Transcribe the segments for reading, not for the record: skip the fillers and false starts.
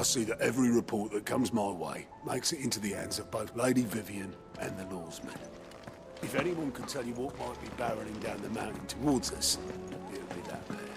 I see that every report that comes my way makes it into the hands of both Lady Vivian and the Lawsmen. If anyone could tell you what might be barreling down the mountain towards us, it would be that man.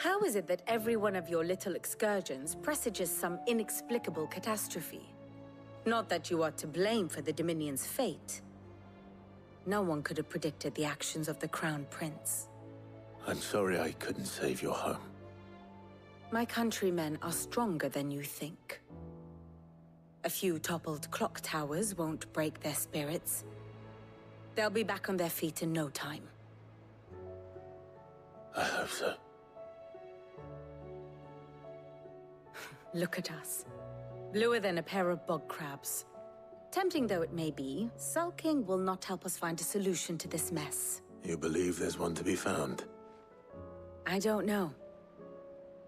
How is it that every one of your little excursions presages some inexplicable catastrophe? Not that you are to blame for the Dominion's fate. No one could have predicted the actions of the Crown Prince. I'm sorry I couldn't save your home. My countrymen are stronger than you think. A few toppled clock towers won't break their spirits. They'll be back on their feet in no time. I hope so. Look at us. Bluer than a pair of bog crabs. Tempting though it may be, sulking will not help us find a solution to this mess. You believe there's one to be found? I don't know.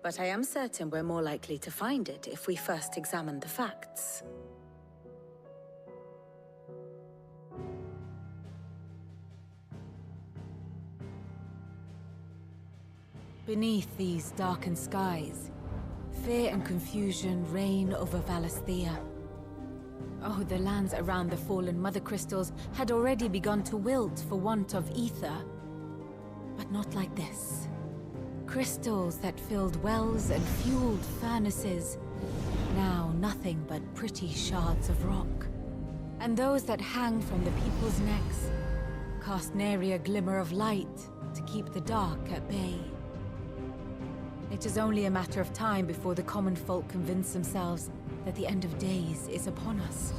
But I am certain we're more likely to find it if we first examine the facts. Beneath these darkened skies, fear and confusion reign over Valisthea. Oh, the lands around the fallen Mother Crystals had already begun to wilt for want of ether. But not like this. Crystals that filled wells and fueled furnaces, now nothing but pretty shards of rock. And those that hang from the people's necks cast nary a glimmer of light to keep the dark at bay. It is only a matter of time before the common folk convince themselves that the end of days is upon us.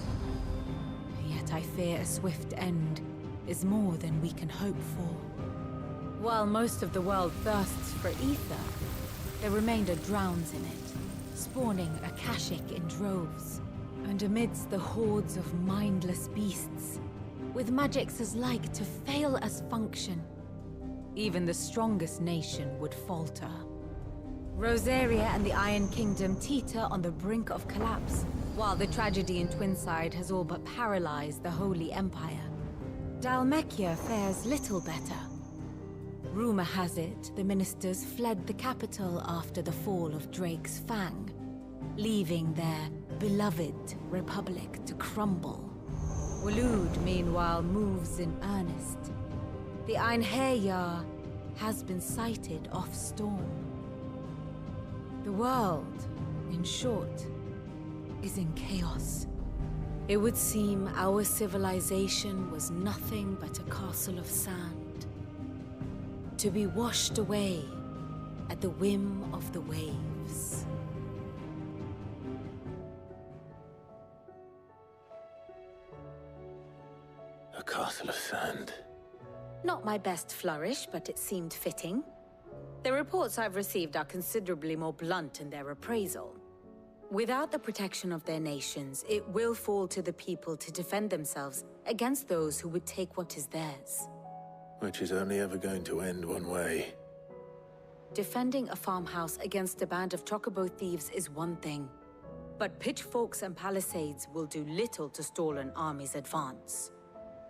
Yet I fear a swift end is more than we can hope for. While most of the world thirsts for ether, the remainder drowns in it, spawning Akashic in droves. And amidst the hordes of mindless beasts, with magics as like to fail as function. Even the strongest nation would falter. Rosaria and the Iron Kingdom teeter on the brink of collapse, while the tragedy in Twinside has all but paralyzed the Holy Empire. Dhalmekia fares little better. Rumor has it the ministers fled the capital after the fall of Drake's Fang, leaving their beloved republic to crumble. Waloed, meanwhile, moves in earnest. The Einherjar has been sighted off Storm. The world, in short, is in chaos. It would seem our civilization was nothing but a castle of sand, to be washed away at the whim of the waves. A castle of sand. Not my best flourish, but it seemed fitting. The reports I've received are considerably more blunt in their appraisal. Without the protection of their nations, it will fall to the people to defend themselves against those who would take what is theirs. Which is only ever going to end one way. Defending a farmhouse against a band of chocobo thieves is one thing, but pitchforks and palisades will do little to stall an army's advance.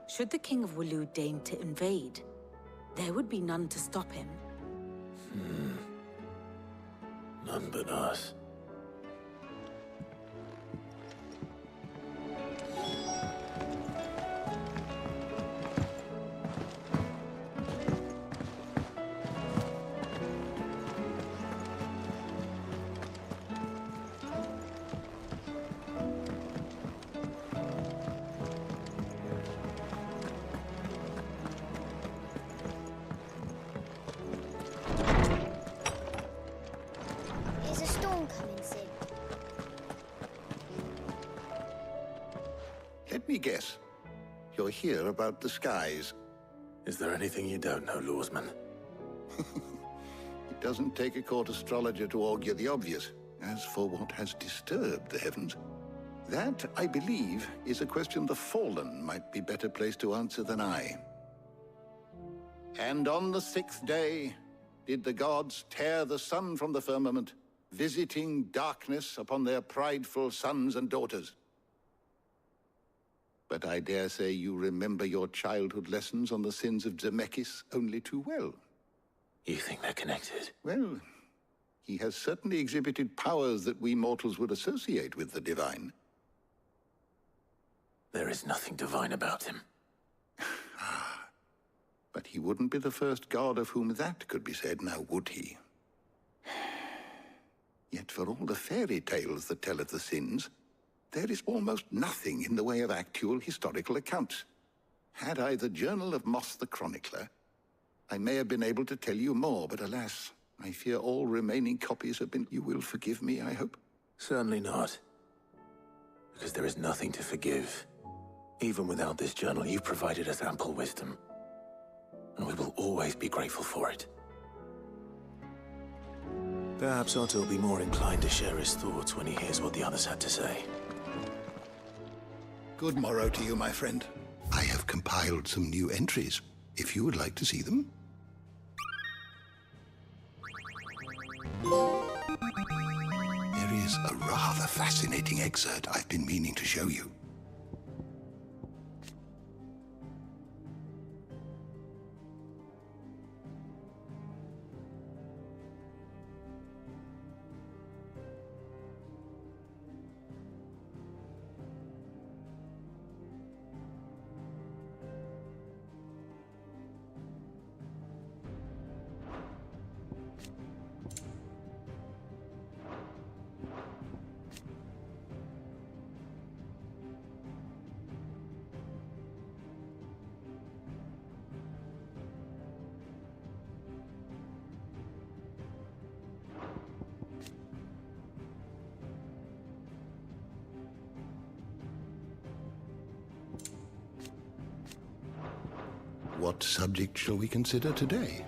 Should the King of Waloed deign to invade, there would be none to stop him. None but us. Is a storm coming soon? Let me guess. You're here about the skies. Is there anything you don't know, Lawsman? It doesn't take a court astrologer to augur the obvious. As for what has disturbed the heavens, that, I believe, is a question the Fallen might be better placed to answer than I. And on the 6th day did the gods tear the sun from the firmament, visiting darkness upon their prideful sons and daughters. But I dare say you remember your childhood lessons on the sins of Zemeckis only too well. You think they're connected? Well, he has certainly exhibited powers that we mortals would associate with the divine. There is nothing divine about him. But he wouldn't be the first god of whom that could be said, now would he? Yet for all the fairy tales that tell of the sins, there is almost nothing in the way of actual historical accounts. Had I the Journal of Moss the Chronicler, I may have been able to tell you more, but alas, I fear all remaining copies have been... You will forgive me, I hope? Certainly not. Because there is nothing to forgive. Even without this journal, you've provided us ample wisdom. And we will always be grateful for it. Perhaps Otto will be more inclined to share his thoughts when he hears what the others had to say. Good morrow to you, my friend. I have compiled some new entries, if you would like to see them. There is a rather fascinating excerpt I've been meaning to show you. What subject shall we consider today?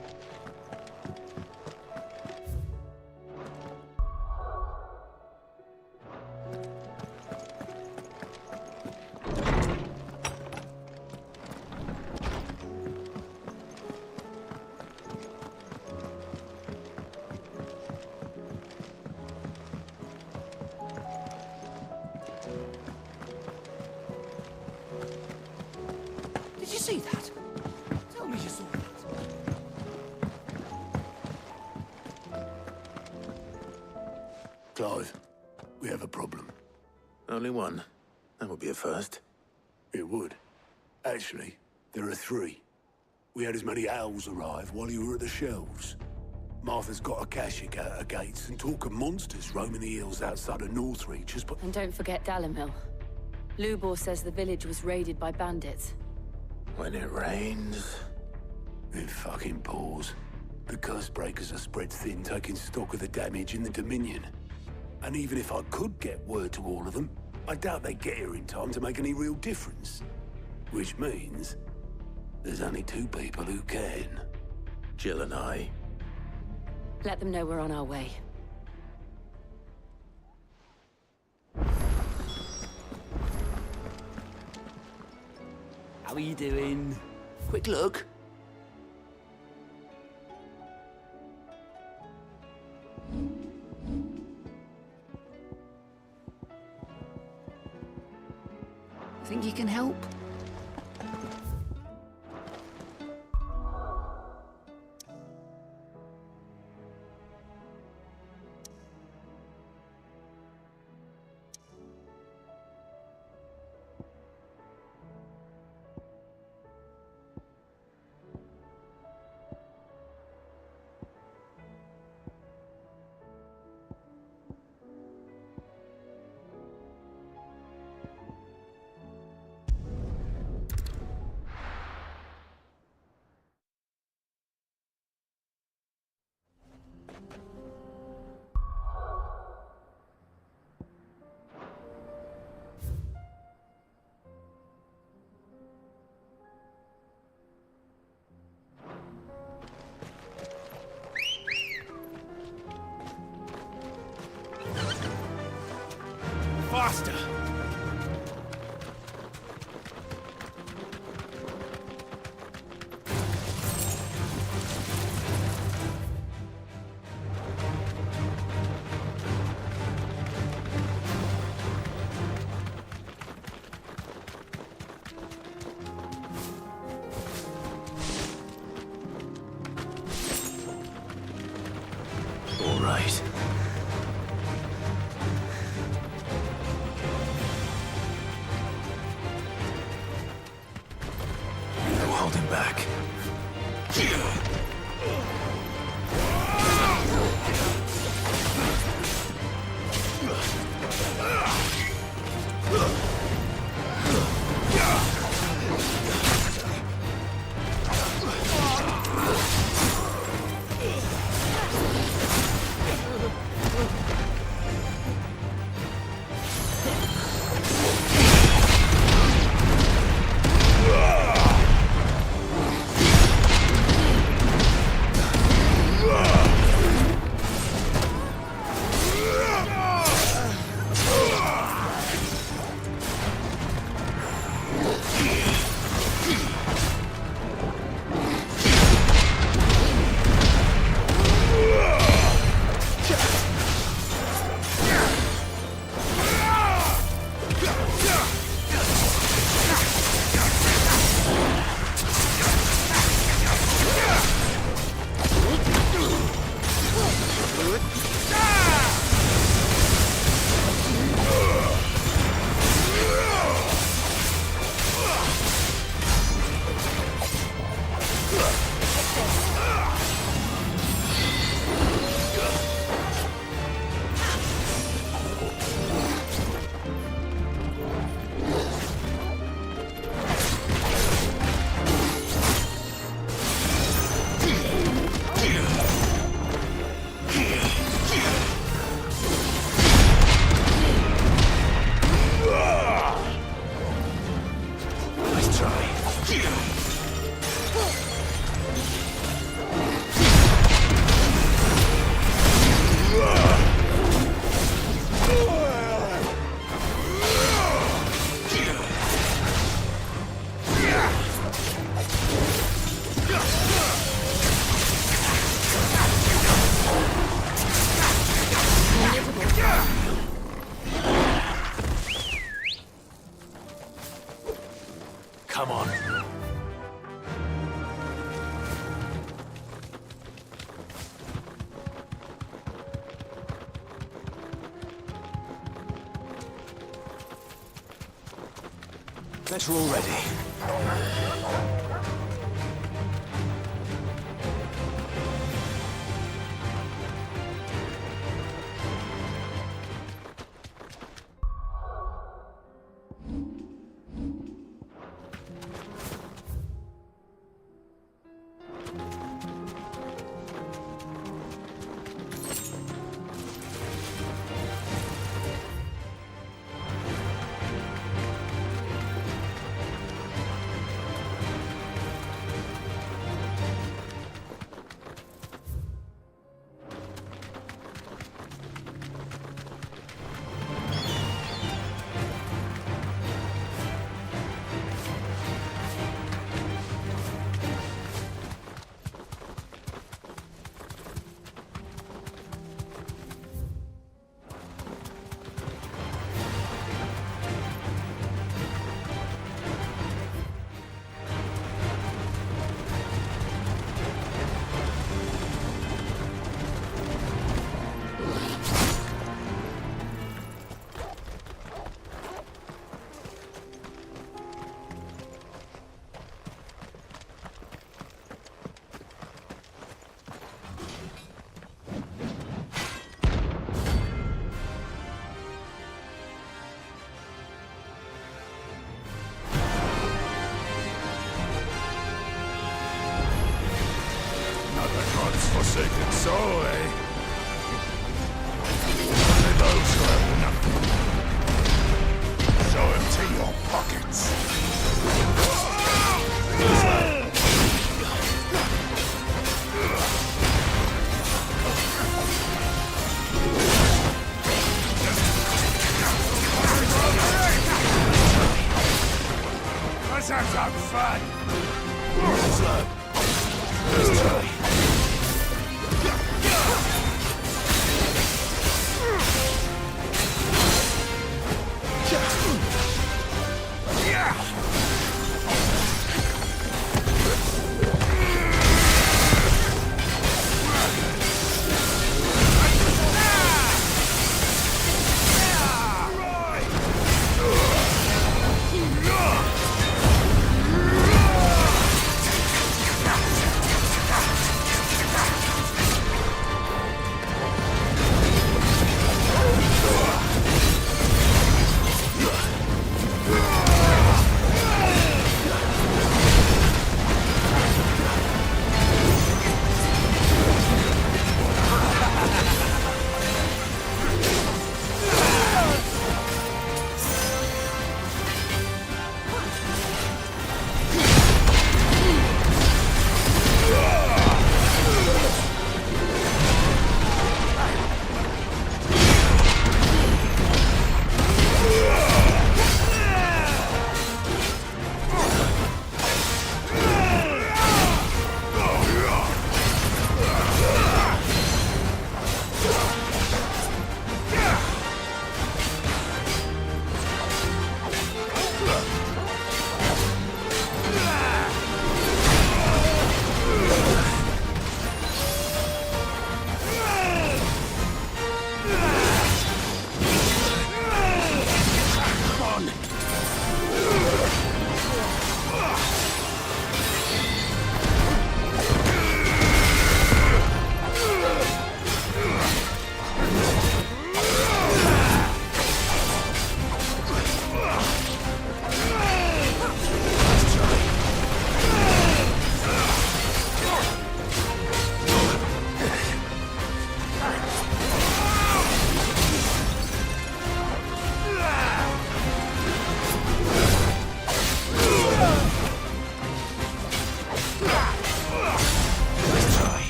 see that? Tell me you saw that. Clive, we have a problem. Only one. That would be a first. It would. Actually, there are three. We had as many owls arrive while you were at the shelves. Martha's got a Akashic out her gates, and talk of monsters roaming the hills outside of Northreach has put... And don't forget Dalimil. Lubor says the village was raided by bandits. When it rains... It fucking pours. The curse breakers are spread thin, taking stock of the damage in the Dominion. And even if I could get word to all of them, I doubt they'd get here in time to make any real difference. Which means... there's only two people who can. Jill and I. Let them know we're on our way. How are you doing? Quick look. Think you can help? Faster! All right. No holding back. Come on. Better already. Forsaken soul, eh? Only those who have nothing. Show empty your pockets. Let's have some fun. Let's try.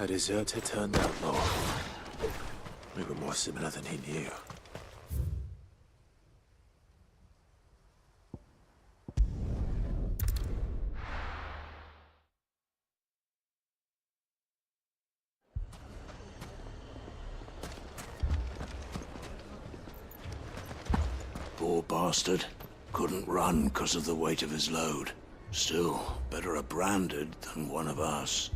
A deserter turned outlaw. We were more similar than he knew. Poor bastard. Couldn't run because of the weight of his load. Still, better a branded than one of us.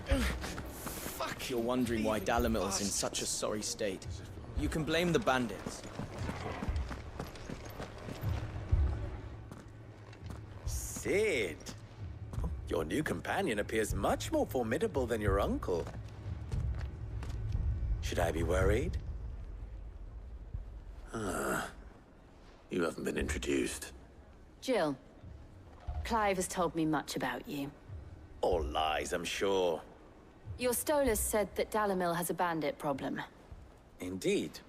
Fuck! You're wondering why Dalamil's in such a sorry state. You can blame the bandits. Sid! Your new companion appears much more formidable than your uncle. Should I be worried? You haven't been introduced. Jill, Clive has told me much about you. All lies, I'm sure. Your Stolas said that Dalamil has a bandit problem. Indeed.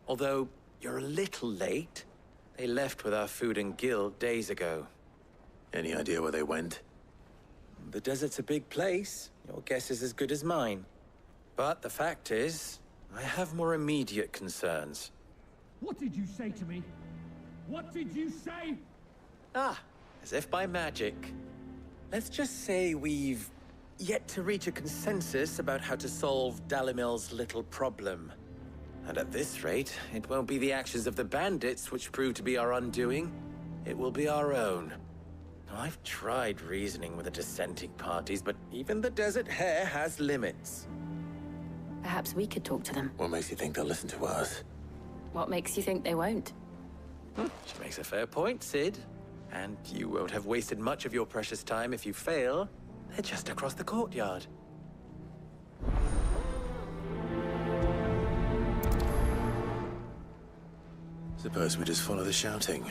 Although, you're a little late. They left with our food and guild days ago. Any idea where they went? The desert's a big place. Your guess is as good as mine. But the fact is, I have more immediate concerns. What did you say to me? What did you say? Ah, as if by magic. Let's just say we've yet to reach a consensus about how to solve Dalamil's little problem. And at this rate, it won't be the actions of the bandits which prove to be our undoing. It will be our own. Now, I've tried reasoning with the dissenting parties, but even the Desert Hare has limits. Perhaps we could talk to them. What makes you think they'll listen to us? What makes you think they won't? She makes a fair point, Sid. And you won't have wasted much of your precious time if you fail. They're just across the courtyard. Suppose we just follow the shouting.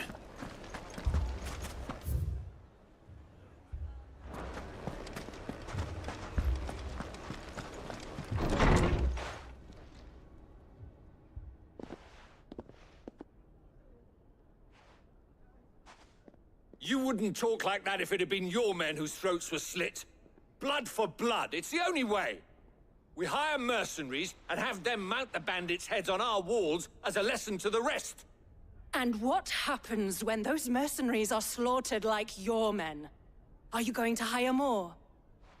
You wouldn't talk like that if it had been your men whose throats were slit. Blood for blood, it's the only way. We hire mercenaries and have them mount the bandits' heads on our walls as a lesson to the rest. And what happens when those mercenaries are slaughtered like your men? Are you going to hire more?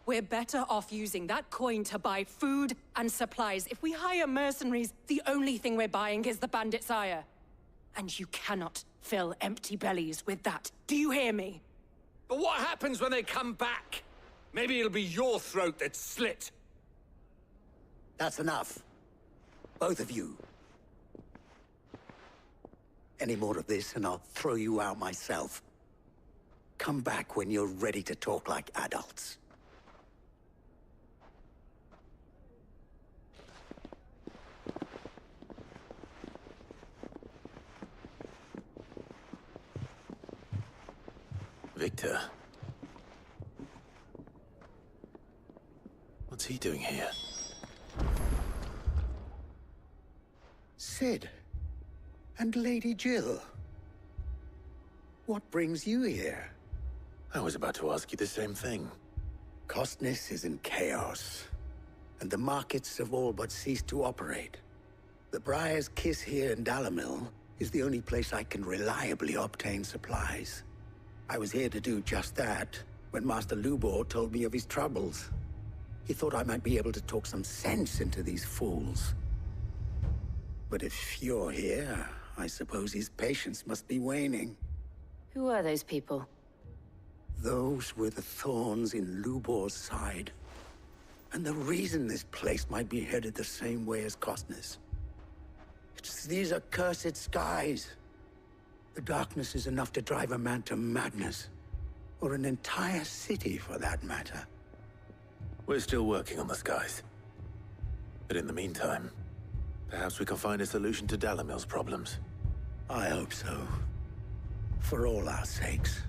We're better off using that coin to buy food and supplies. If we hire mercenaries, the only thing we're buying is the bandits' ire. And you cannot fill empty bellies with that. Do you hear me? But what happens when they come back? Maybe it'll be your throat that's slit. That's enough. Both of you. Any more of this and I'll throw you out myself. Come back when you're ready to talk like adults. Victor. What's he doing here? Sid. And Lady Jill. What brings you here? I was about to ask you the same thing. Costness is in chaos, and the markets have all but ceased to operate. The Briar's Kiss here in Dalamil is the only place I can reliably obtain supplies. I was here to do just that when Master Lubor told me of his troubles. He thought I might be able to talk some sense into these fools. But if you're here, I suppose his patience must be waning. Who are those people? Those were the thorns in Lubor's side. And the reason this place might be headed the same way as Costness. It's these accursed skies. The darkness is enough to drive a man to madness. Or an entire city, for that matter. We're still working on the skies. But in the meantime, perhaps we can find a solution to Dalamil's problems. I hope so. For all our sakes.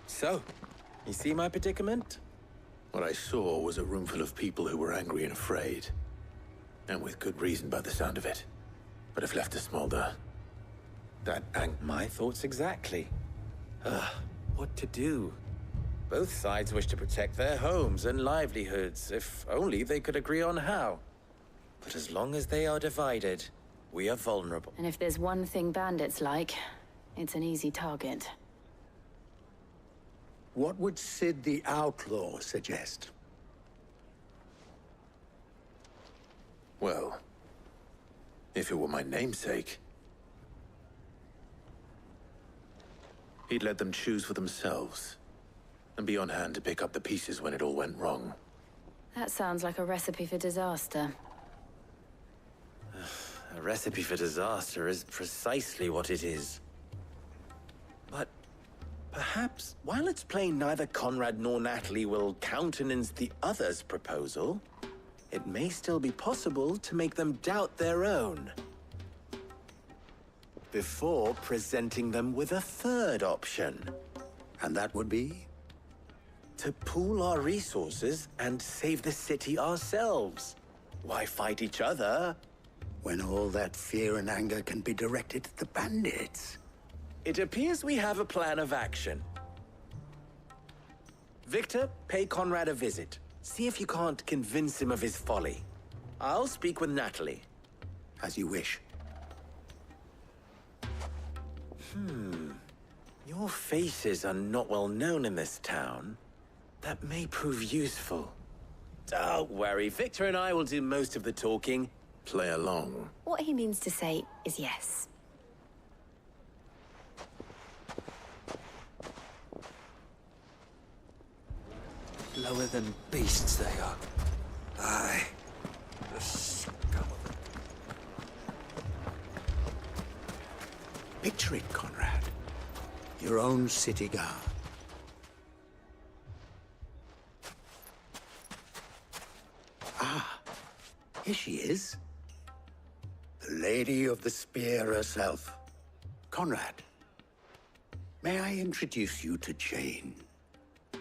So, You see my predicament? What I saw was a room full of people who were angry and afraid. And with good reason by the sound of it. But if left to smolder, My thoughts exactly. What to do? Both sides wish to protect their homes and livelihoods, if only they could agree on how. But as long as they are divided, we are vulnerable. And if there's one thing bandits like, it's an easy target. What would Sid the Outlaw suggest? well, if it were my namesake, he'd let them choose for themselves, and be on hand to pick up the pieces when it all went wrong. That sounds like a recipe for disaster. A recipe for disaster is precisely what it is. But perhaps, while it's plain neither Conrad nor Natalie will countenance the other's proposal, it may still be possible to make them doubt their own. Before presenting them with a third option. And that would be? To pool our resources and save the city ourselves. Why fight each other? When all that fear and anger can be directed at the bandits. It appears we have a plan of action. Victor, pay Conrad a visit. See if you can't convince him of his folly. I'll speak with Natalie. As you wish. Your faces are not well known in this town. That may prove useful. Don't worry, Victor and I will do most of the talking. Play along. What he means to say is yes. Lower than beasts they are. Aye. The scum of them. Picture it, Conrad. Your own city guard. Ah, here she is. The Lady of the Spear herself. Conrad, may I introduce you to Jane,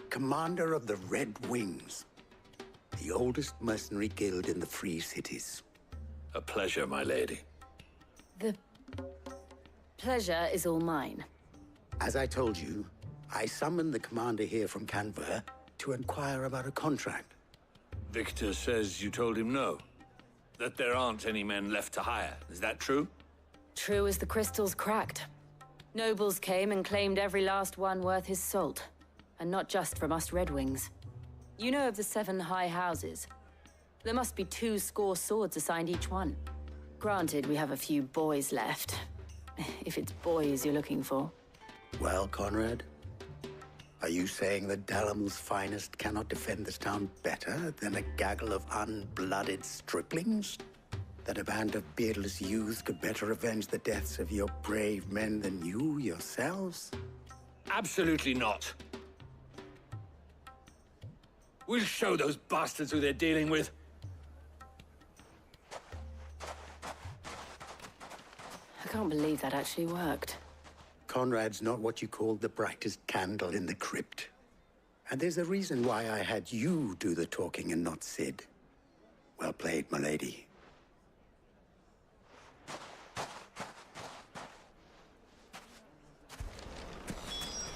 commander of the Red Wings, the oldest mercenary guild in the Free Cities. A pleasure, my lady. The pleasure is all mine. As I told you, I summoned the commander here from Canver to inquire about a contract. Victor says you told him no. That there aren't any men left to hire. Is that true? True as the crystals cracked. Nobles came and claimed every last one worth his salt. And not just from us Red Wings. You know of the 7 high houses. There must be 2 swords assigned each one. Granted, we have a few boys left. If it's boys you're looking for. Well, Conrad, are you saying that Dalamil's finest cannot defend this town better than a gaggle of unblooded striplings? That a band of beardless youths could better avenge the deaths of your brave men than you yourselves? Absolutely not. We'll show those bastards who they're dealing with. I can't believe that actually worked. Conrad's not what you call the brightest candle in the crypt. And there's a reason why I had you do the talking and not Sid. Well played, my lady.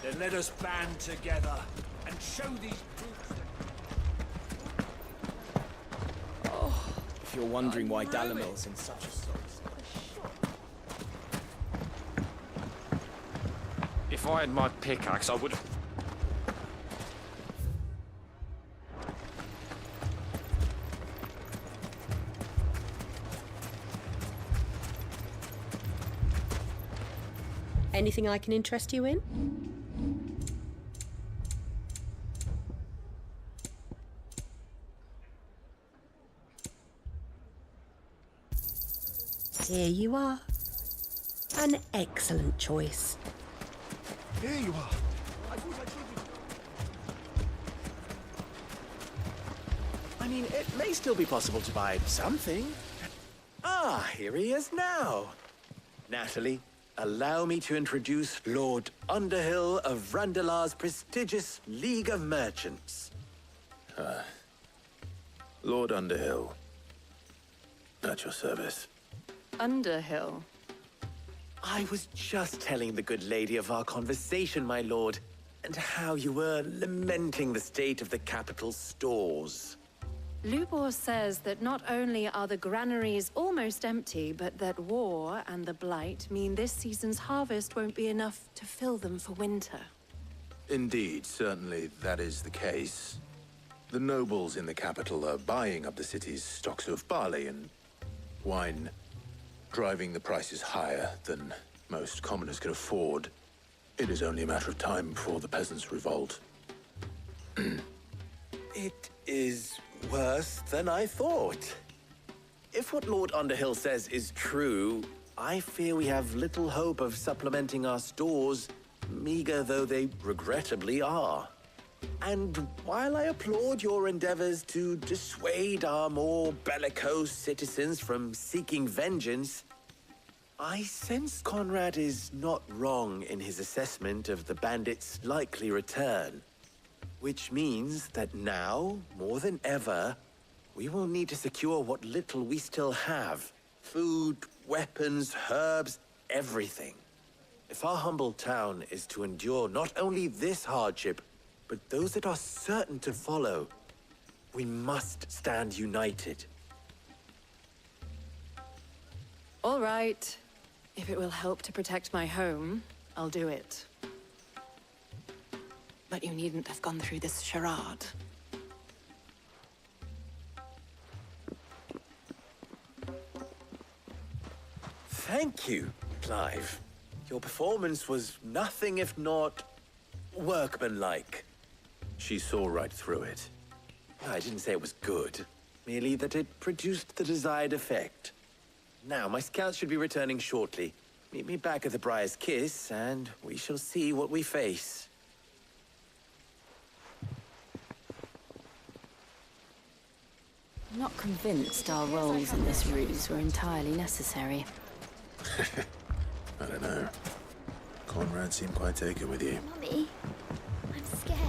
Then let us band together and show these brutes that... If you're wondering why Dalamil's in such a sorry state. If I had my pickaxe, I would have... Anything I can interest you in? Here you are. An excellent choice. Here you are. I mean, it may still be possible to buy something. Ah, here he is now. Natalie, allow me to introduce Lord Underhill of Randalar's prestigious League of Merchants. Lord Underhill. At your service. Underhill? I was just telling the good lady of our conversation, my lord, and how you were lamenting the state of the capital's stores. Lubor says that not only are the granaries almost empty, but that war and the Blight mean this season's harvest won't be enough to fill them for winter. Indeed, certainly that is the case. The nobles in the capital are buying up the city's stocks of barley and wine, driving the prices higher than most commoners can afford. It is only a matter of time before the peasants revolt. It is worse than I thought. If what Lord Underhill says is true, I fear we have little hope of supplementing our stores, meager though they regrettably are. And while I applaud your endeavors to dissuade our more bellicose citizens from seeking vengeance, I sense Conrad is not wrong in his assessment of the bandits' likely return. Which means that now, more than ever, we will need to secure what little we still have. Food, weapons, herbs, everything. If our humble town is to endure not only this hardship, but those that are certain to follow, we must stand united. All right. If it will help to protect my home, I'll do it. But you needn't have gone through this charade. Thank you, Clive. Your performance was nothing if not workmanlike. She saw right through it. I didn't say it was good, merely that it produced the desired effect. Now, my scouts should be returning shortly. Meet me back at the Briar's Kiss, and we shall see what we face. I'm not convinced our roles in this ruse were entirely necessary. I don't know. Conrad seemed quite taken with you. Mummy, I'm scared.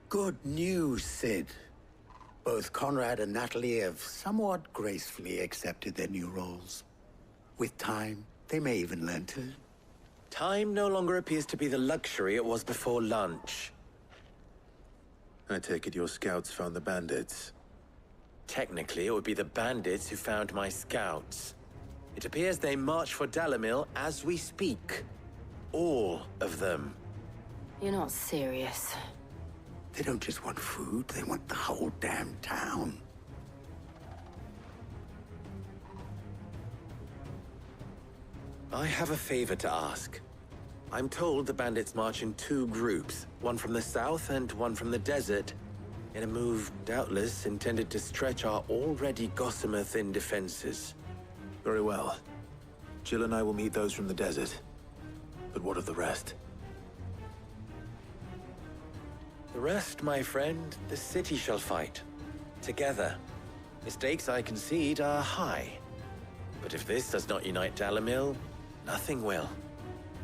Good news, Sid. Both Conrad and Natalie have somewhat gracefully accepted their new roles. With time, they may even learn to... Time no longer appears to be the luxury it was before lunch. I take it your scouts found the bandits. Technically, it would be the bandits who found my scouts. It appears they march for Dalimil as we speak. All of them. You're not serious. They don't just want food, they want the whole damn town. I have a favor to ask. I'm told the bandits march in two groups, one from the south and one from the desert, in a move doubtless intended to stretch our already gossamer-thin defenses. Very well. Jill and I will meet those from the desert. But what of the rest? The rest, my friend, the city shall fight. Together. The stakes, I concede, are high. But if this does not unite Dalimil, nothing will.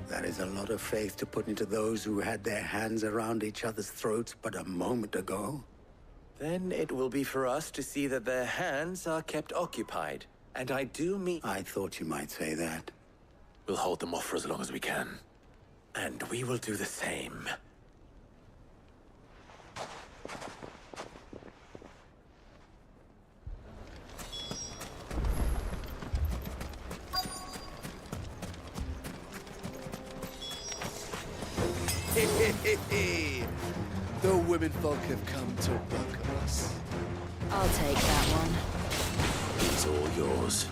That is a lot of faith to put into those who had their hands around each other's throats but a moment ago. Then it will be for us to see that their hands are kept occupied. And I do mean... I thought you might say that. We'll hold them off for as long as we can. And we will do the same. The womenfolk have come to welcome us. I'll take that one. It's all yours.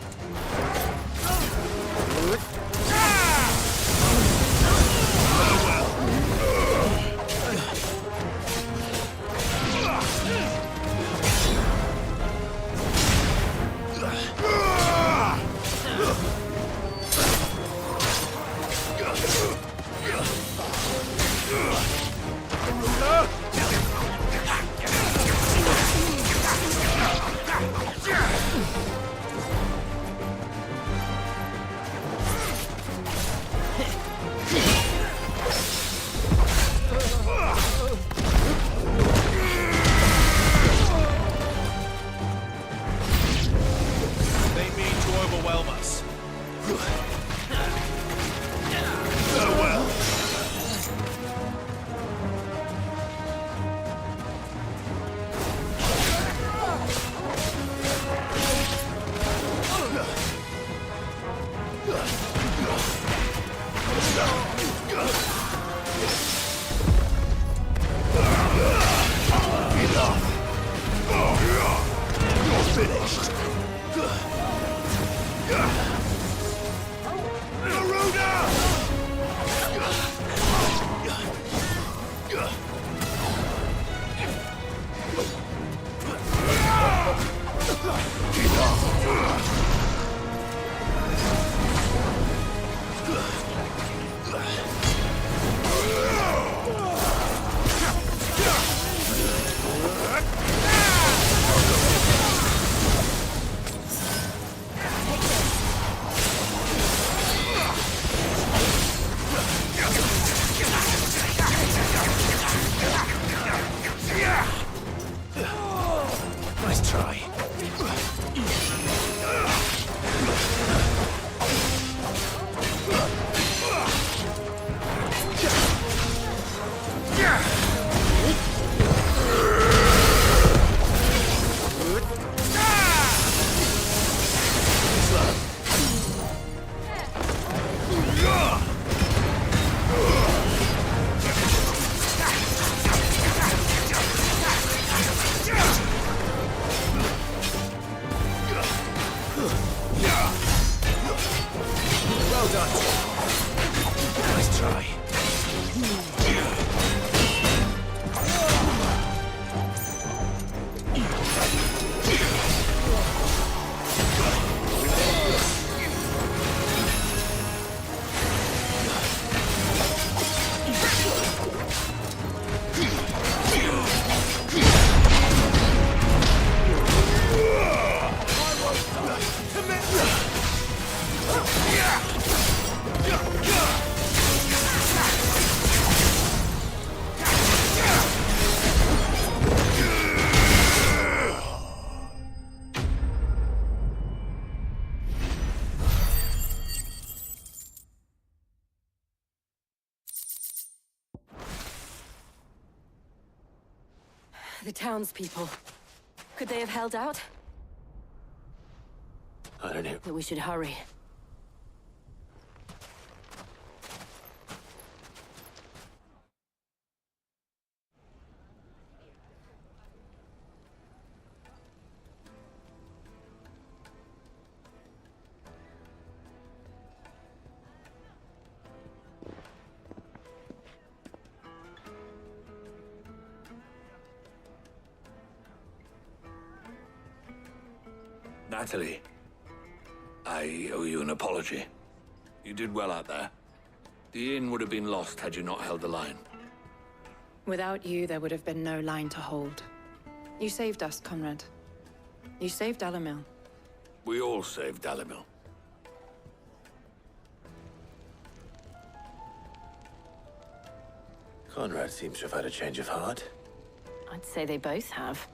Nice try. Well done. Nice try. The townspeople. Could they have held out? I don't know. But we should hurry. Natalie, I owe you an apology. You did well out there. The inn would have been lost had you not held the line. Without you, there would have been no line to hold. You saved us, Conrad. You saved Dalimil. We all saved Dalimil. Conrad seems to have had a change of heart. I'd say they both have.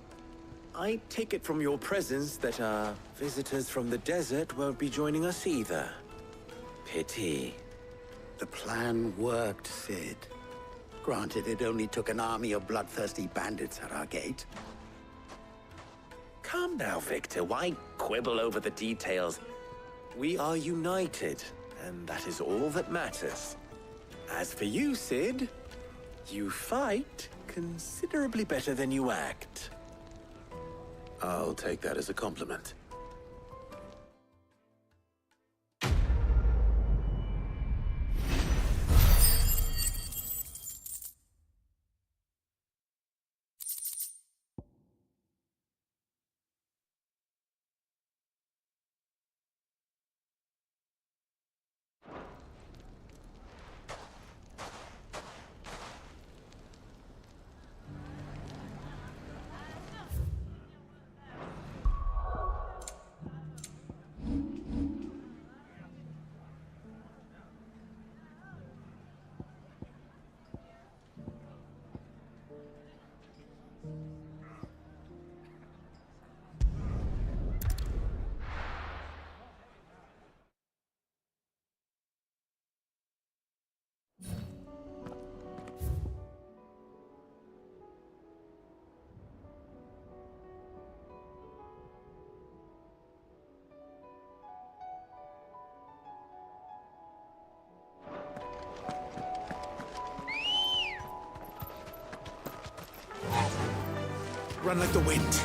I take it from your presence that our visitors from the desert won't be joining us either. Pity. The plan worked, Sid. Granted, it only took an army of bloodthirsty bandits at our gate. Calm now, Victor. Why quibble over the details? We are united, and that is all that matters. As for you, Sid, you fight considerably better than you act. I'll take that as a compliment. run like the wind.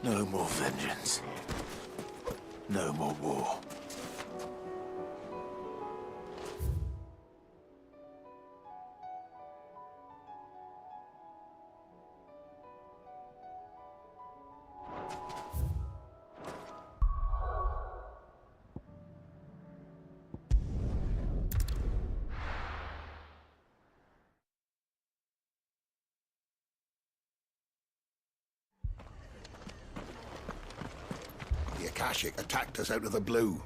No more vengeance. No more war. The Akashic attacked us out of the blue,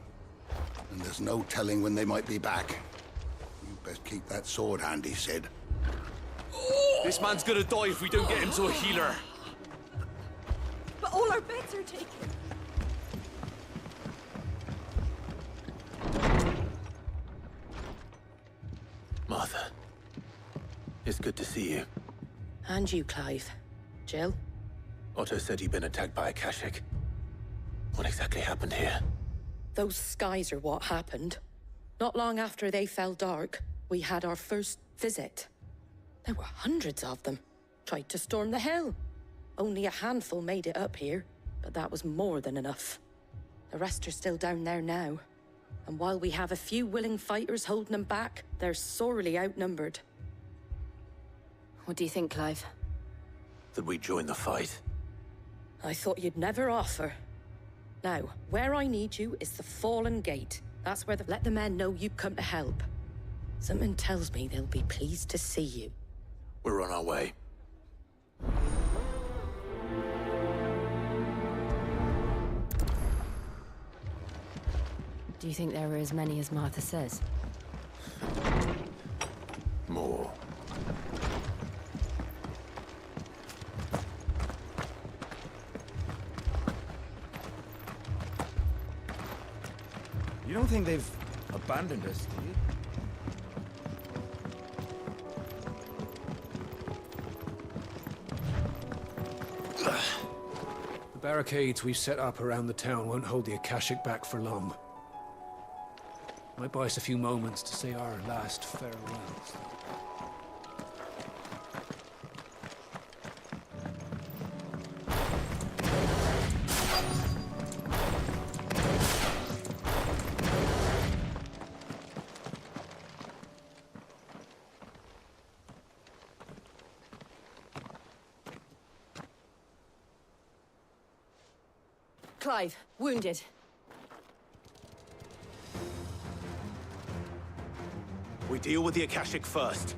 and there's no telling when they might be back. You best keep that sword handy, Sid. This man's gonna die if we don't get him to a healer. But all our beds are taken. It's good to see you. And you, Clive. Jill? Otto said you'd been attacked by Akashic. What exactly happened here? Those skies are what happened. Not long after they fell dark, we had our first visit. There were hundreds of them. Tried to storm the hill. Only a handful made it up here, but that was more than enough. The rest are still down there now. And while we have a few willing fighters holding them back, they're sorely outnumbered. What do you think, Clive? That we join the fight? I thought you'd never offer. Now, where I need you is the Fallen Gate. That's where let the men know you've come to help. Something tells me they'll be pleased to see you. We're on our way. Do you think there were as many as Martha says? More. You don't think they've abandoned us, do you? The barricades we've set up around the town won't hold the Akashic back for long. Might buy us a few moments to say our last farewells. Clive, wounded. We deal with the Akashic first.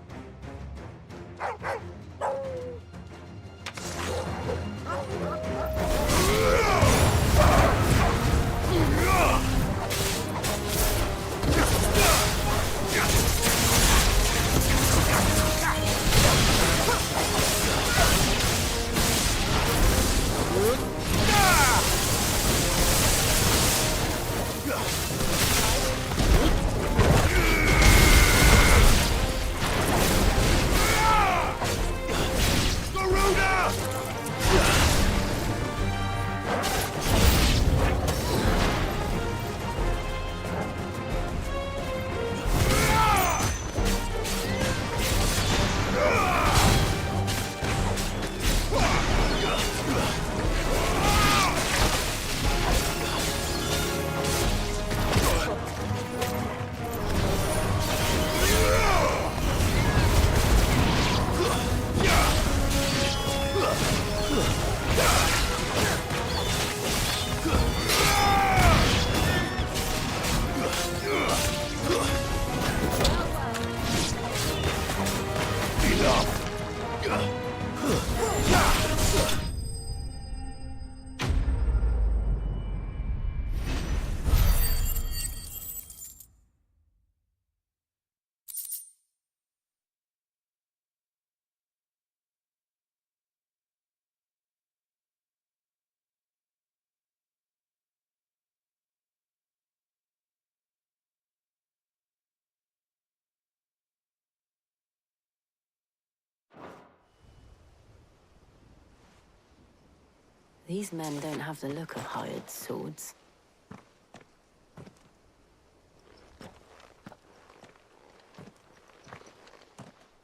These men don't have the look of hired swords.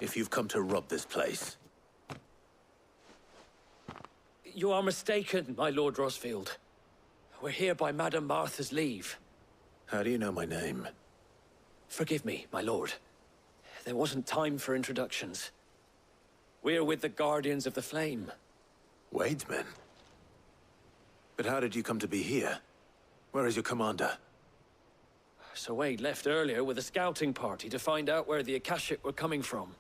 If you've come to rob this place. You are mistaken, my Lord Rosfield. We're here by Madame Martha's leave. How do you know my name? Forgive me, my lord. There wasn't time for introductions. We're with the Guardians of the Flame. Wade's men? But how did you come to be here? Where is your commander? Sir Wade left earlier with a scouting party to find out where the Akashic were coming from.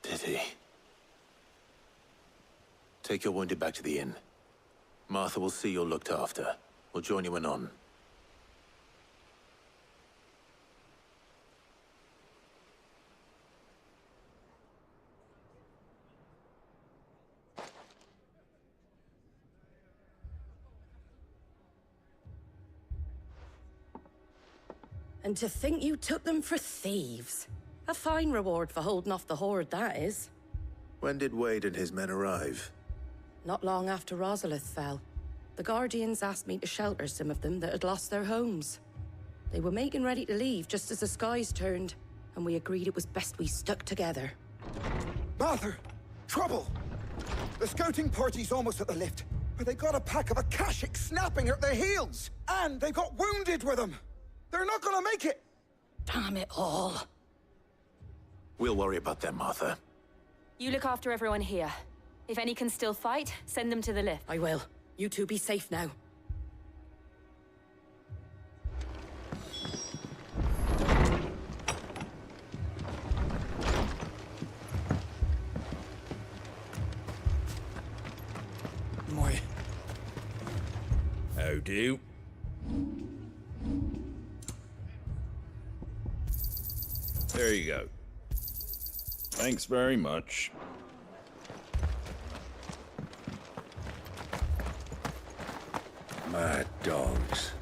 Did he? Take your wounded back to the inn. Martha will see you're looked after. We'll join you anon. And to think you took them for thieves. A fine reward for holding off the horde, that is. When did Wade and his men arrive? Not long after Rosalith fell. The Guardians asked me to shelter some of them that had lost their homes. They were making ready to leave just as the skies turned, and we agreed it was best we stuck together. Martha! Trouble! The scouting party's almost at the lift, but they got a pack of Akashic snapping at their heels! And they got wounded with them! They're not gonna make it! Damn it all. We'll worry about them, Martha. You look after everyone here. If any can still fight, send them to the lift. I will. You two be safe now. Moi. How do? There you go. Thanks very much. Mad dogs.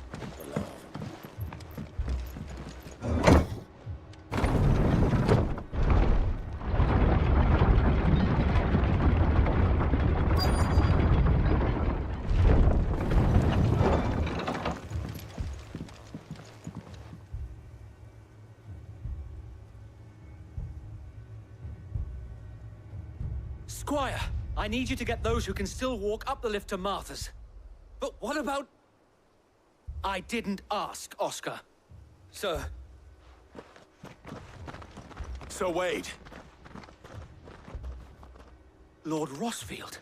Squire, I need you to get those who can still walk up the lift to Martha's. But what about... I didn't ask, Oscar. Sir. Sir Wade. Lord Rossfield.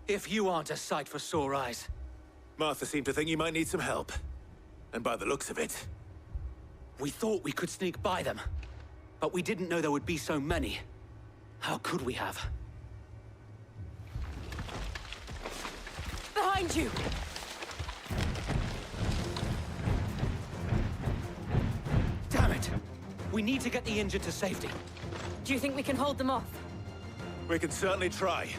If you aren't a sight for sore eyes. Martha seemed to think you might need some help. And by the looks of it... We thought we could sneak by them. But we didn't know there would be so many. How could we have? Behind you! Damn it! We need to get the injured to safety. Do you think we can hold them off? We can certainly try.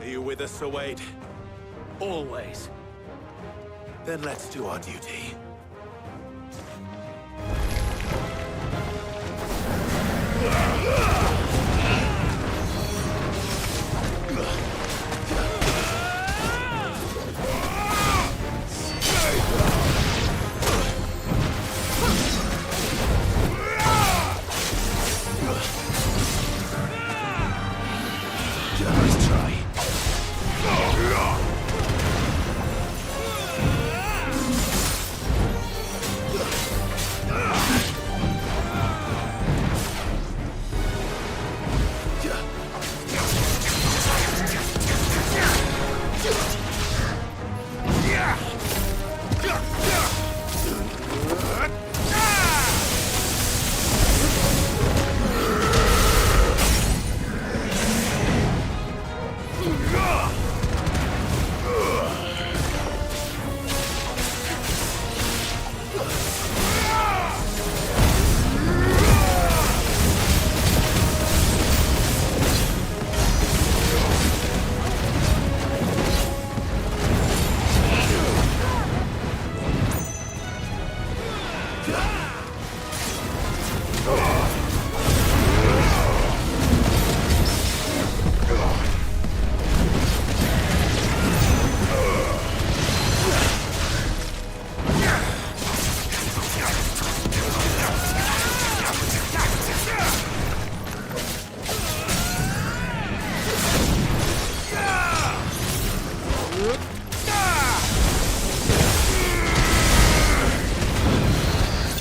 Are you with us, Sir Wade? Always. Then let's do our duty.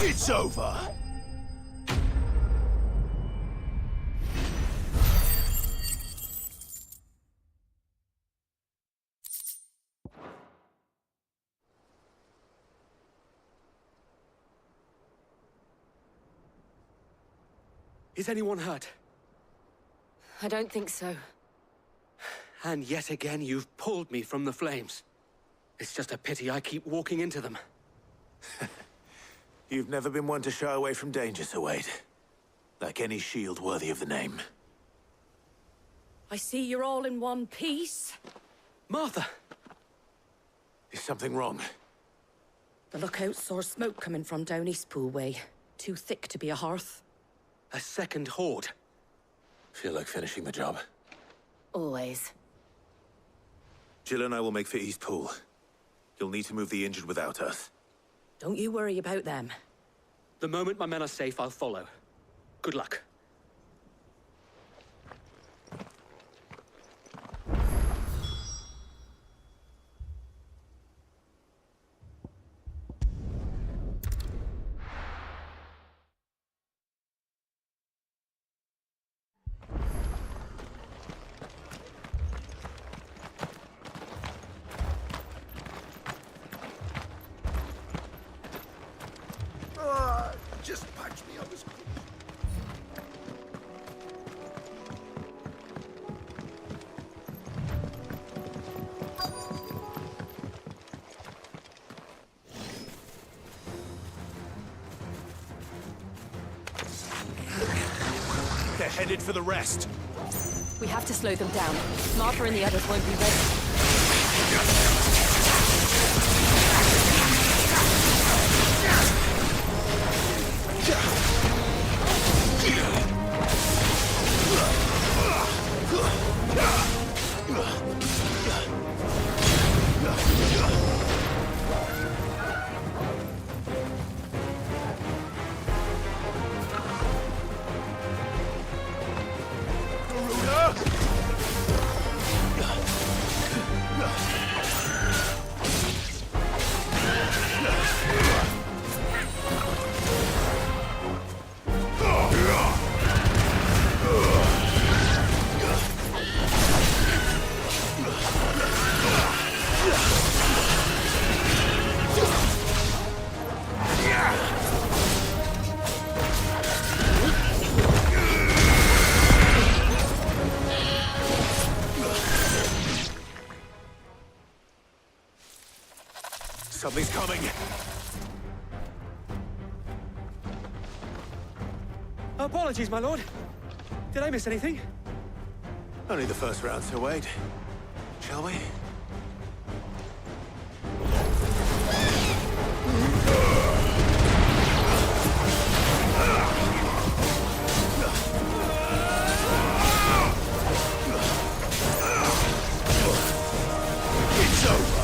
It's over. Is anyone hurt? I don't think so. And yet again, you've pulled me from the flames. It's just a pity I keep walking into them. You've never been one to shy away from danger, Sir Wade. Like any shield worthy of the name. I see you're all in one piece. Martha! Is something wrong? The lookout saw smoke coming from down Eastpool way. Too thick to be a hearth. A second horde. Feel like finishing the job? Always. Jill and I will make for East Pool. You'll need to move the injured without us. Don't you worry about them. The moment my men are safe, I'll follow. Good luck. Just punch me on the screen. They're headed for the rest. We have to slow them down. Martha and the others won't be ready. Something's coming. Apologies, my lord. Did I miss anything? Only the first round, so wait. Shall we? It's over.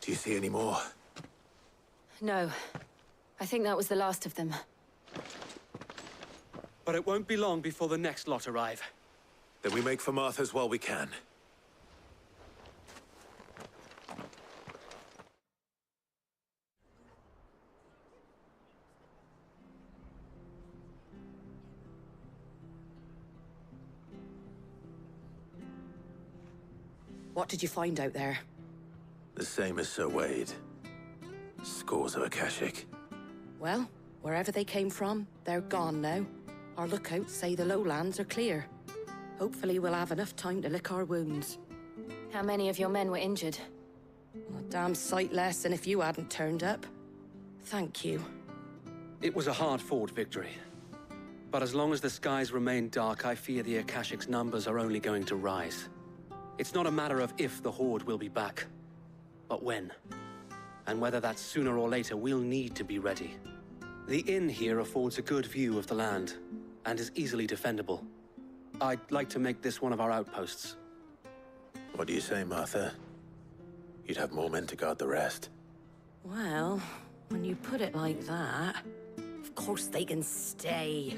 Do you see any more? No. I think that was the last of them. But it won't be long before the next lot arrive. Then we make for Martha's while we can. What did you find out there? The same as Sir Wade. Scores of Akashic. Well, wherever they came from, they're gone now. Our lookouts say the lowlands are clear. Hopefully we'll have enough time to lick our wounds. How many of your men were injured? A damn sight less than if you hadn't turned up. Thank you. It was a hard-fought victory. But as long as the skies remain dark, I fear the Akashic's numbers are only going to rise. It's not a matter of if the Horde will be back, but when. And whether that's sooner or later, we'll need to be ready. The inn here affords a good view of the land, and is easily defendable. I'd like to make this one of our outposts. What do you say, Martha? You'd have more men to guard the rest. Well, when you put it like that, of course they can stay.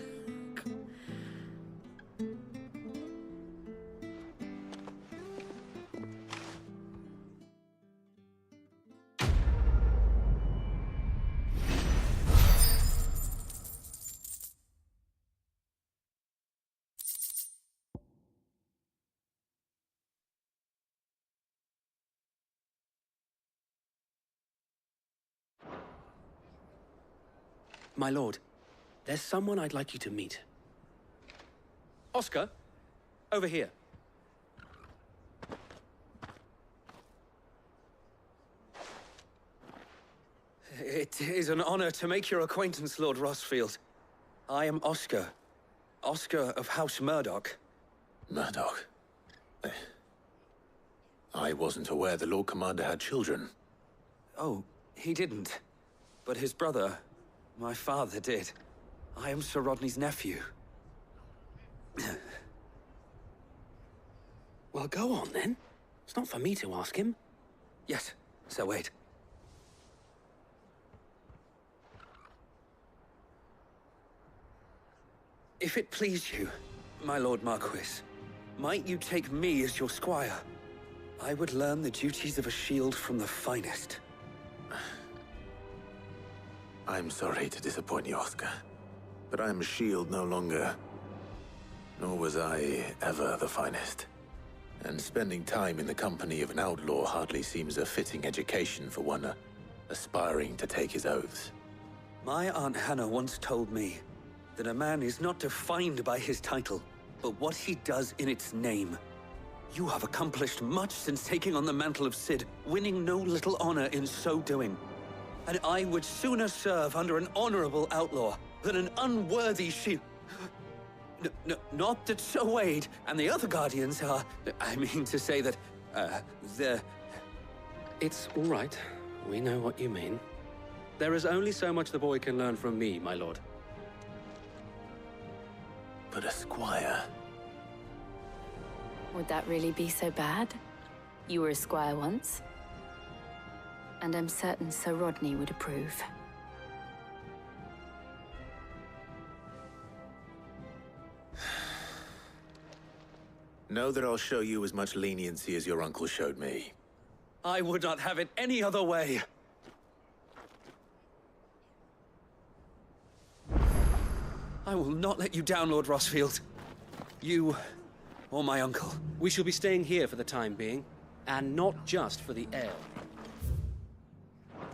My lord, there's someone I'd like you to meet. Oscar, over here. It is an honor to make your acquaintance, Lord Rossfield. I am Oscar. Oscar of House Murdoch. Murdoch? I wasn't aware the Lord Commander had children. Oh, he didn't. But his brother, my father, did. I am Sir Rodney's nephew. Well, go on, then. It's not for me to ask him. Yes, Sir Wade. If it please you, my Lord Marquis, might you take me as your squire? I would learn the duties of a shield from the finest. I'm sorry to disappoint you, Oscar, but I'm a shield no longer. Nor was I ever the finest. And spending time in the company of an outlaw hardly seems a fitting education for one aspiring to take his oaths. My Aunt Hannah once told me that a man is not defined by his title, but what he does in its name. You have accomplished much since taking on the mantle of Cid, winning no little honor in so doing. And I would sooner serve under an honorable outlaw than an unworthy shield. Not that Sir Wade and the other Guardians are... I mean to say that, they're... It's all right. We know what you mean. There is only so much the boy can learn from me, my lord. But a squire... Would that really be so bad? You were a squire once. And I'm certain Sir Rodney would approve. Know that I'll show you as much leniency as your uncle showed me. I would not have it any other way. I will not let you down, Lord Rossfield. You, or my uncle. We shall be staying here for the time being, and not just for the ale.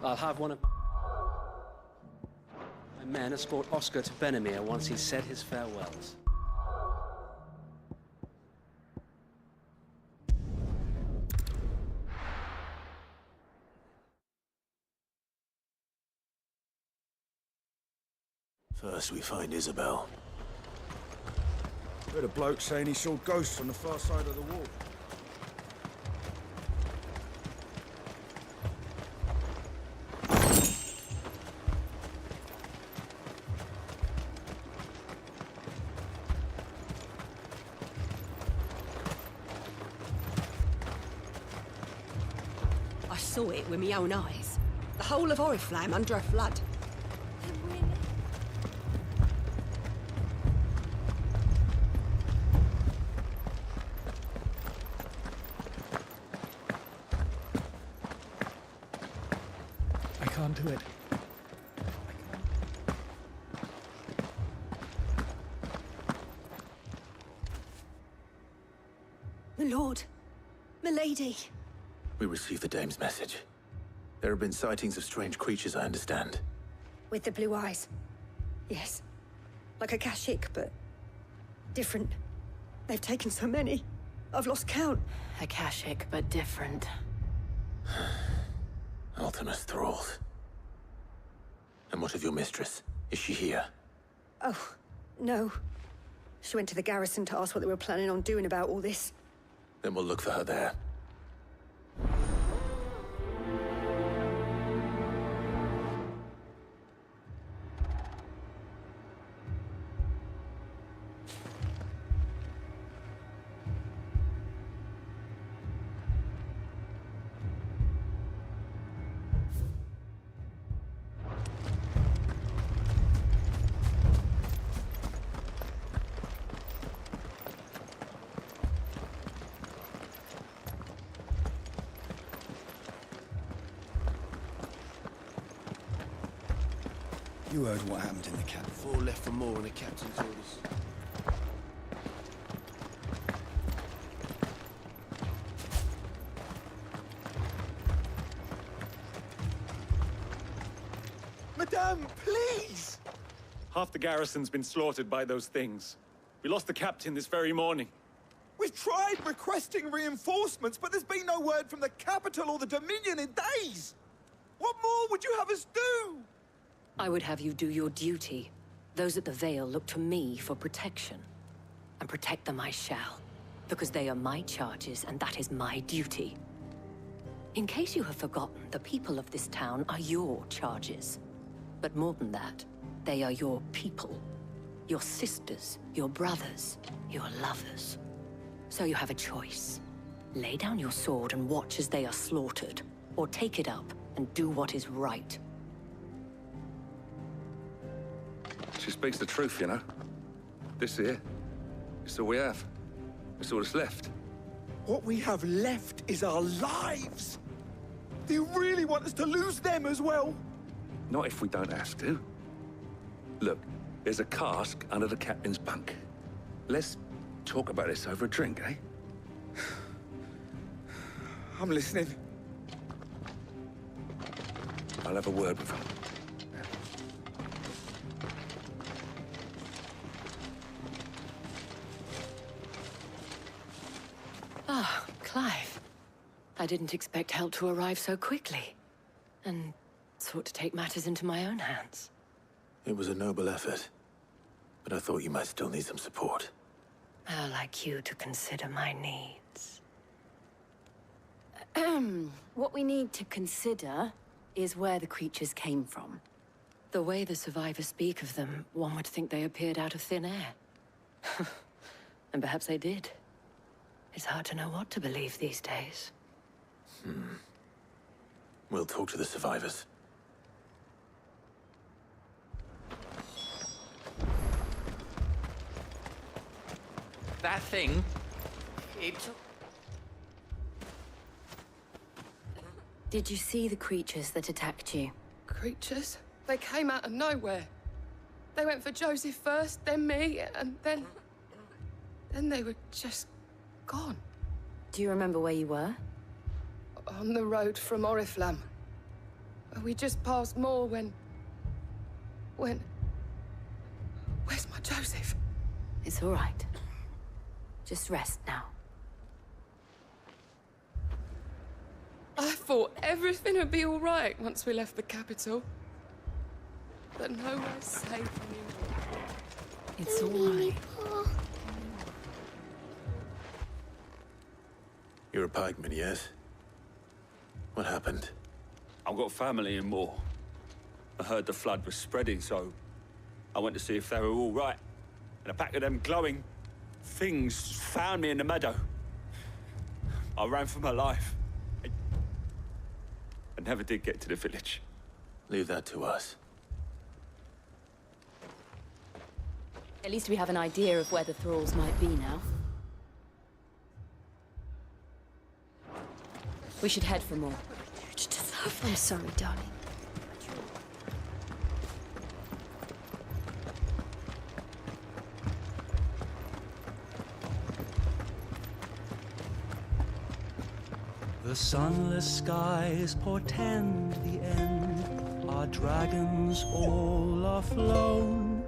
I'll have one of my men escort Oscar to Benimir once he's said his farewells. First we find Isabel. Heard a bloke saying he saw ghosts on the far side of the wall. I saw it with my own eyes. The whole of Oriflamme under a flood. I can't do it. My lord. My lady. We received the dame's message. There have been sightings of strange creatures, I understand. With the blue eyes. Yes. Like a Kashik, but different. They've taken so many. I've lost count. Akashic, but different. Ultimus thralls. And what of your mistress? Is she here? Oh, no. She went to the garrison to ask what they were planning on doing about all this. Then we'll look for her there. You heard what happened in the camp. 4 left for more on the captain's orders. Madame, please! Half the garrison's been slaughtered by those things. We lost the captain this very morning. We've tried requesting reinforcements, but there's been no word from the capital or the Dominion in days! What more would you have us do? I would have you do your duty. Those at the Vale look to me for protection. And protect them I shall. Because they are my charges, and that is my duty. In case you have forgotten, the people of this town are your charges. But more than that, they are your people. Your sisters, your brothers, your lovers. So you have a choice. Lay down your sword and watch as they are slaughtered, or take it up and do what is right. She speaks the truth, you know. This here, it's all we have. It's all that's left. What we have left is our lives! Do you really want us to lose them as well? Not if we don't have to. Look, there's a cask under the captain's bunk. Let's talk about this over a drink, eh? I'm listening. I'll have a word with him. Ah, Clive. I didn't expect help to arrive so quickly. And sought to take matters into my own hands. It was a noble effort. But I thought you might still need some support. I'd like you to consider my needs. What we need to consider is where the creatures came from. The way the survivors speak of them, one would think they appeared out of thin air. And perhaps they did. It's hard to know what to believe these days. We'll talk to the survivors. That thing... it... Did you see the creatures that attacked you? Creatures? They came out of nowhere. They went for Joseph first, then me, and then... Then they were just gone. Do you remember where you were? On the road from Oriflamme. We just passed Moor when... Where's my Joseph? It's all right. Just rest now. I thought everything would be all right once we left the capital. But nowhere's safe anymore. It's all right. You're a pikeman, yes? What happened? I've got family in Moor. I heard the flood was spreading, so I went to see if they were all right. And a pack of them glowing things found me in the meadow. I ran for my life. I never did get to the village. Leave that to us. At least we have an idea of where the thralls might be now. We should head for more. I'm sorry, darling. The sunless skies portend the end. Our dragons all are flown.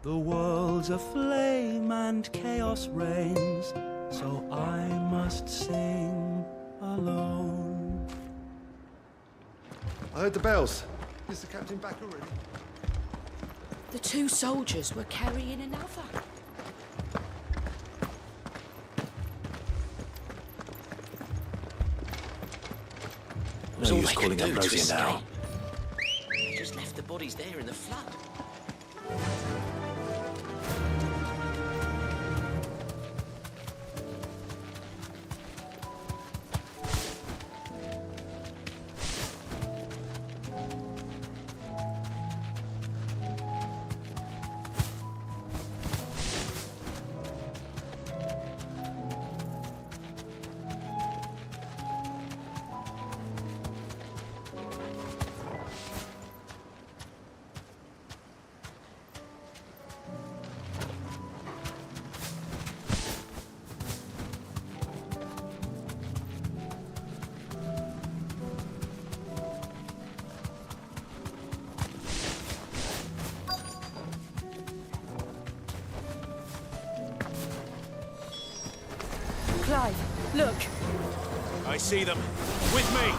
The world's aflame and chaos reigns, so I must sing alone. I heard the bells. Is the captain back already? The two soldiers were carrying another. No use calling up Rosie now. They just left the bodies there in the flood. Clive, look. I see them. With me.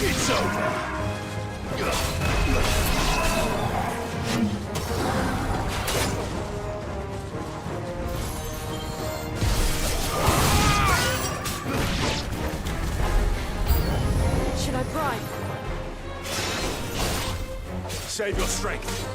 It's over. Should I bribe? Save your strength.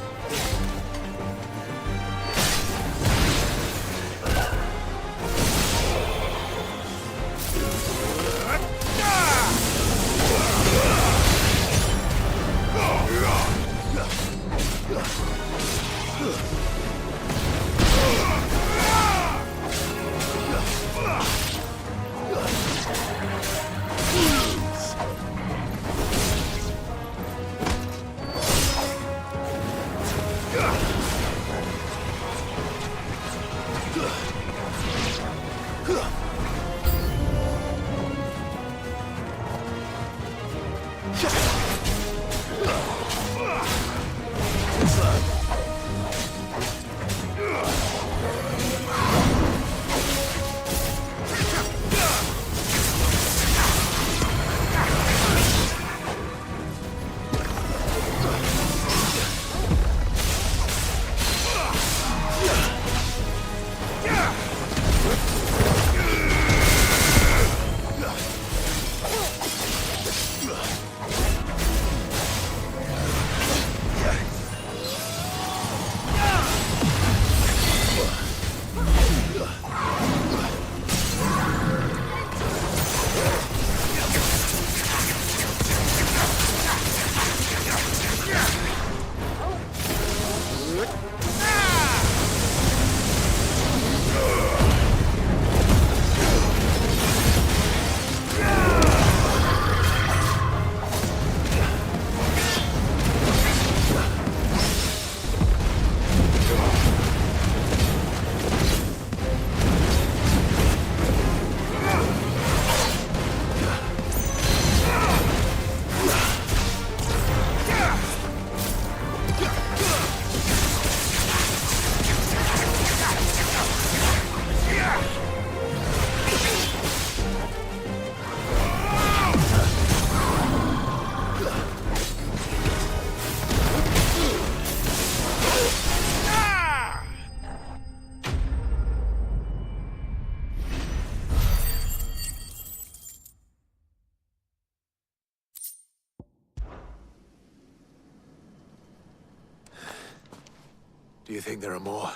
Do you think there are more?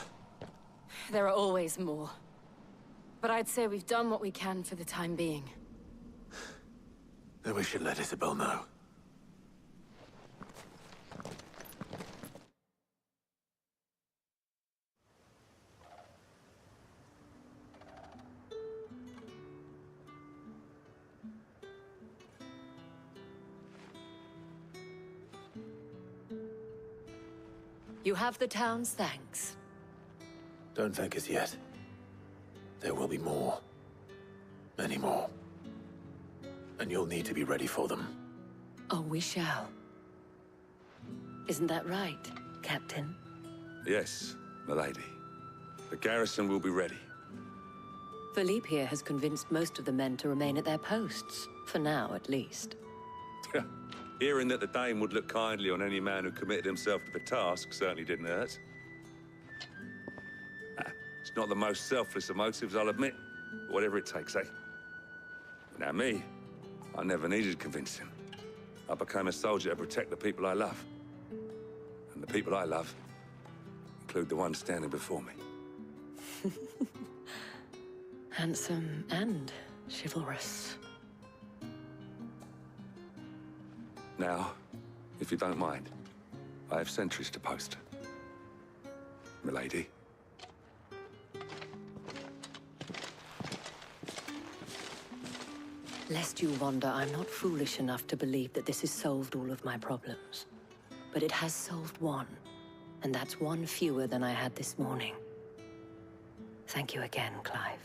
There are always more. But I'd say we've done what we can for the time being. Then we should let Isabel know. You have the town's thanks. Don't thank us yet. There will be more. Many more. And you'll need to be ready for them. Oh, we shall. Isn't that right, Captain? Yes, milady. The garrison will be ready. Philippe here has convinced most of the men to remain at their posts, for now at least. Hearing that the Dane would look kindly on any man who committed himself to the task certainly didn't hurt. It's not the most selfless of motives, I'll admit. But whatever it takes, eh? Now me, I never needed convincing. I became a soldier to protect the people I love. And the people I love include the one standing before me. Handsome and chivalrous. Now, if you don't mind, I have sentries to post. Milady. Lest you wonder, I'm not foolish enough to believe that this has solved all of my problems. But it has solved one, and that's one fewer than I had this morning. Thank you again, Clive.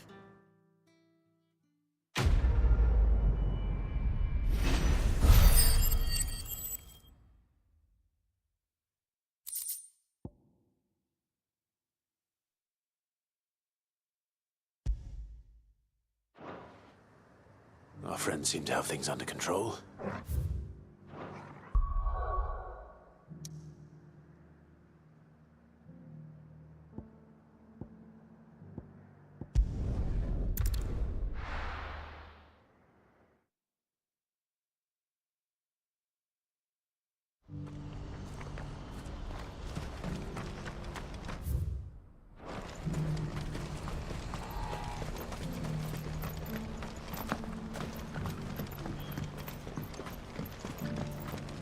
Our friends seem to have things under control.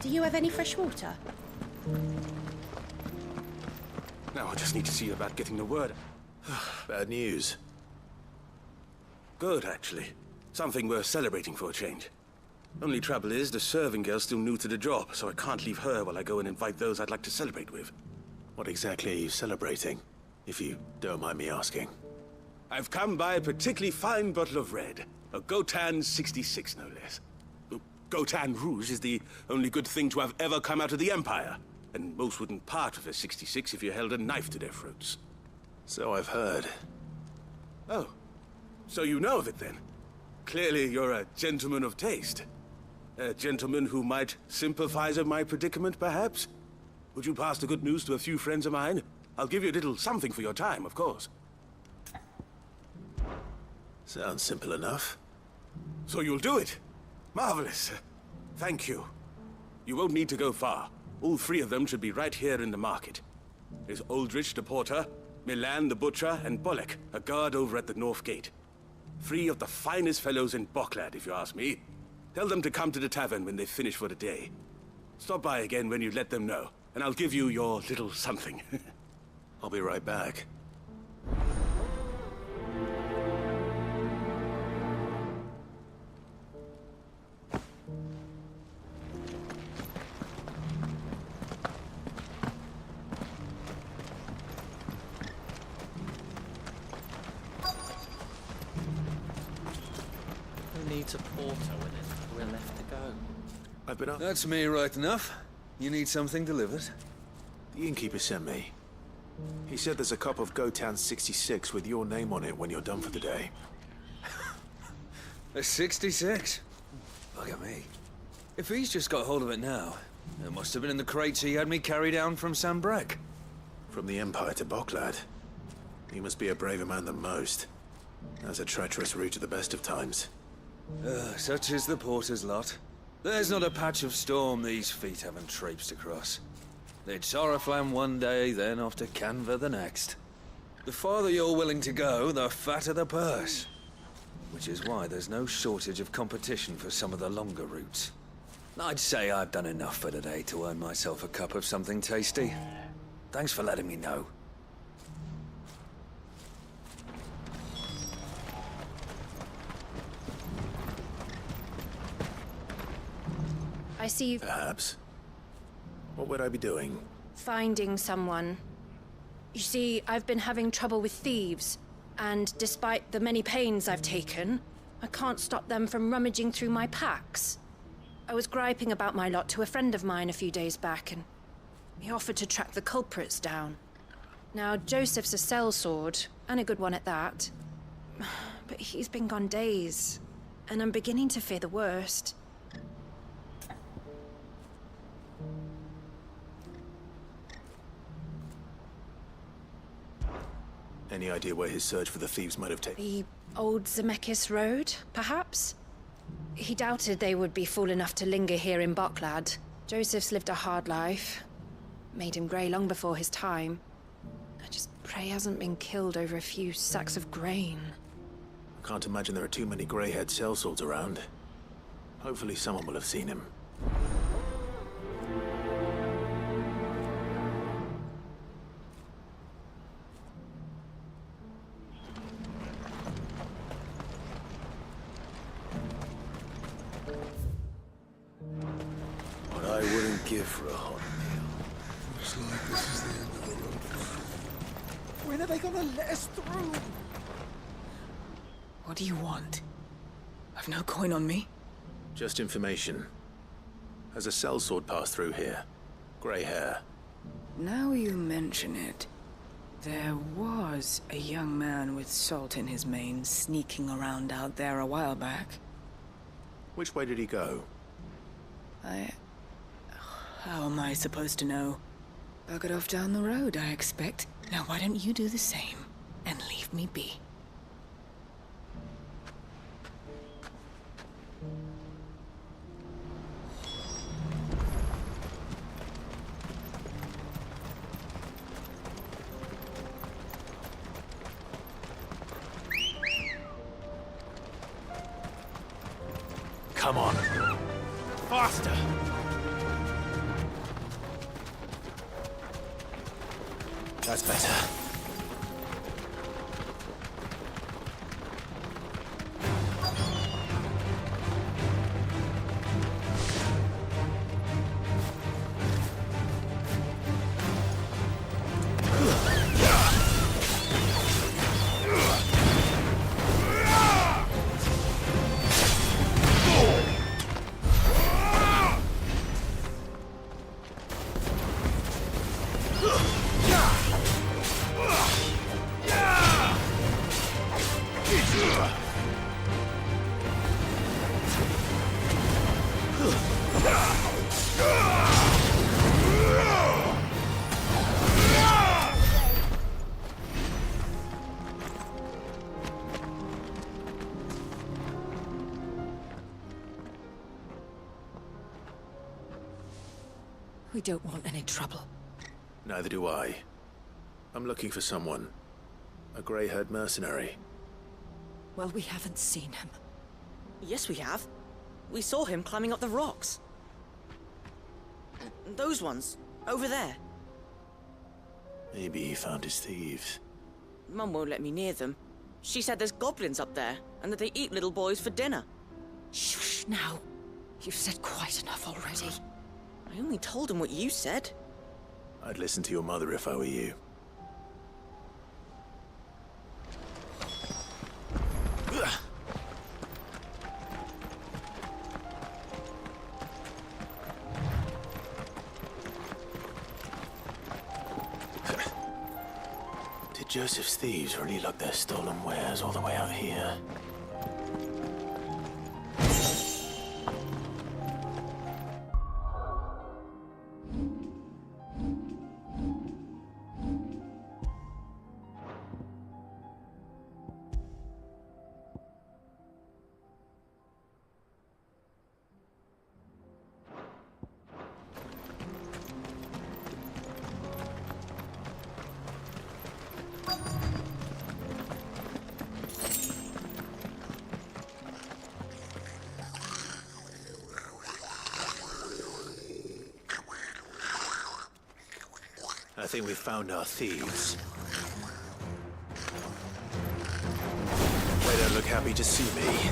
Do you have any fresh water? Now I just need to see about getting the word. Bad news. Good, actually. Something worth celebrating for a change. Only trouble is, the serving girl's still new to the job, so I can't leave her while I go and invite those I'd like to celebrate with. What exactly are you celebrating, if you don't mind me asking? I've come by a particularly fine bottle of red. A Gotan 66, no less. Gotan Rouge is the only good thing to have ever come out of the Empire. And most wouldn't part with a 66 if you held a knife to their throats. So I've heard. Oh. So you know of it, then? Clearly you're a gentleman of taste. A gentleman who might sympathize with my predicament, perhaps? Would you pass the good news to a few friends of mine? I'll give you a little something for your time, of course. Sounds simple enough. So you'll do it? Marvelous. Thank you. You won't need to go far. All three of them should be right here in the market. There's Aldrich the porter, Milan the butcher, and Bolek, a guard over at the north gate. Three of the finest fellows in Boklad, if you ask me. Tell them to come to the tavern when they've finished for the day. Stop by again when you let them know, and I'll give you your little something. I'll be right back. Needs a porter when we're left to go. I've been up. That's me right enough. You need something delivered? The innkeeper sent me. He said there's a cup of Gotan 66 with your name on it when you're done for the day. A 66? Look at me. If he's just got hold of it now, it must have been in the crates he had me carry down from Sambrek. From the Empire to Boklad. He must be a braver man than most. That's a treacherous route at the best of times. Such is the porter's lot. There's not a patch of storm these feet haven't traipsed across. They'd Soraflam one day, then off to Canva the next. The farther you're willing to go, the fatter the purse. Which is why there's no shortage of competition for some of the longer routes. I'd say I've done enough for today to earn myself a cup of something tasty. Thanks for letting me know. I see you... Perhaps. What would I be doing? Finding someone. You see, I've been having trouble with thieves, and despite the many pains I've taken, I can't stop them from rummaging through my packs. I was griping about my lot to a friend of mine a few days back, and He offered to track the culprits down. Now, Joseph's a sellsword, and a good one at that. But he's been gone days, and I'm beginning to fear the worst. Any idea where his search for the thieves might have taken? The old Zemeckis Road, perhaps? He doubted they would be fool enough to linger here in Boklad. Joseph's lived a hard life. Made him grey long before his time. I just pray he hasn't been killed over a few sacks of grain. I can't imagine there are too many grey-haired sellswords around. Hopefully someone will have seen him. What I wouldn't give for a hot meal. Looks like this is the end of the road for him. When are they gonna let us through? What do you want? I've no coin on me. Just information. Has a sellsword passed through here? Grey hair. Now you mention it, there was a young man with salt in his mane sneaking around out there a while back. Which way did he go? How am I supposed to know? Buggered off down the road, I expect. Now why don't you do the same, and leave me be? Come on. Faster! That's better. We don't want any trouble. Neither do I. I'm looking for someone. A grey-haired mercenary. Well, we haven't seen him. Yes, we have. We saw him climbing up the rocks. Those ones, over there. Maybe he found his thieves. Mum won't let me near them. She said there's goblins up there, and that they eat little boys for dinner. Shush now. You've said quite enough already. I only told him what you said. I'd listen to your mother if I were you. Did Joseph's thieves really lug their stolen wares all the way out here? I think we've found our thieves. They don't look happy to see me.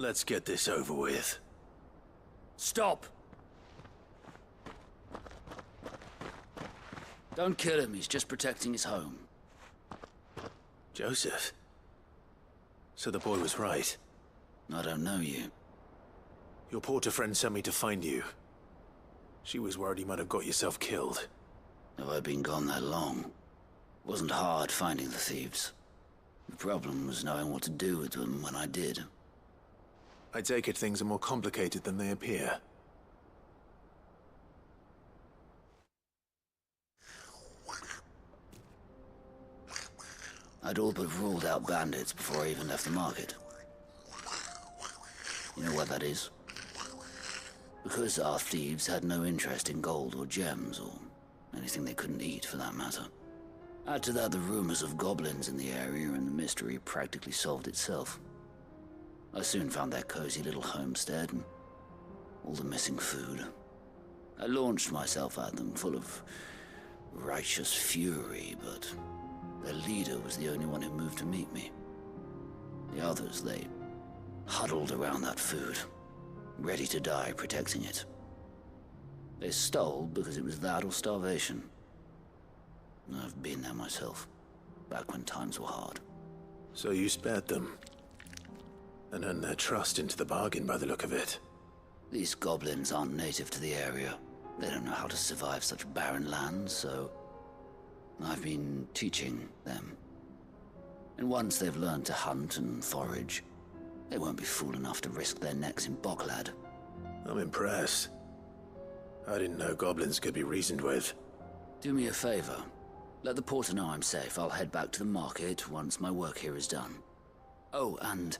Let's get this over with. Stop! Don't kill him, he's just protecting his home. Joseph? So the boy was right. I don't know you. Your porter friend sent me to find you. She was worried you might have got yourself killed. Have I been gone that long? It wasn't hard finding the thieves. The problem was knowing what to do with them when I did. I take it things are more complicated than they appear. I'd all but ruled out bandits before I even left the market. You know what that is? Because our thieves had no interest in gold or gems, or anything they couldn't eat for that matter. Add to that the rumors of goblins in the area, and the mystery practically solved itself. I soon found their cozy little homestead, and all the missing food. I launched myself at them, full of righteous fury, but their leader was the only one who moved to meet me. The others, they huddled around that food, ready to die protecting it. They stole because it was that or starvation. I've been there myself, back when times were hard. So you spared them? And earned their trust into the bargain by the look of it. These goblins aren't native to the area. They don't know how to survive such barren lands, so I've been teaching them. And once they've learned to hunt and forage, they won't be fool enough to risk their necks in Boklad. I'm impressed. I didn't know goblins could be reasoned with. Do me a favor. Let the porter know I'm safe. I'll head back to the market once my work here is done. Oh, and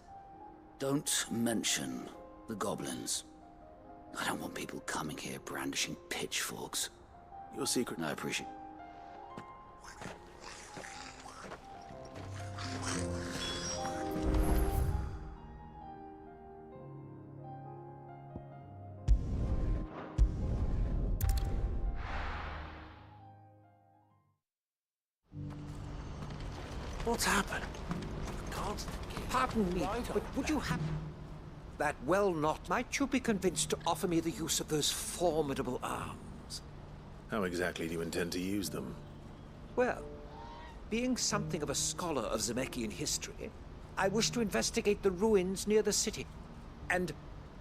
don't mention the goblins. I don't want people coming here brandishing pitchforks. Your secret... I appreciate... What's happened? Can't. Pardon me, but would you have... That well not, might you be convinced to offer me the use of those formidable arms? How exactly do you intend to use them? Well, being something of a scholar of Zemeckis history, I wish to investigate the ruins near the city. And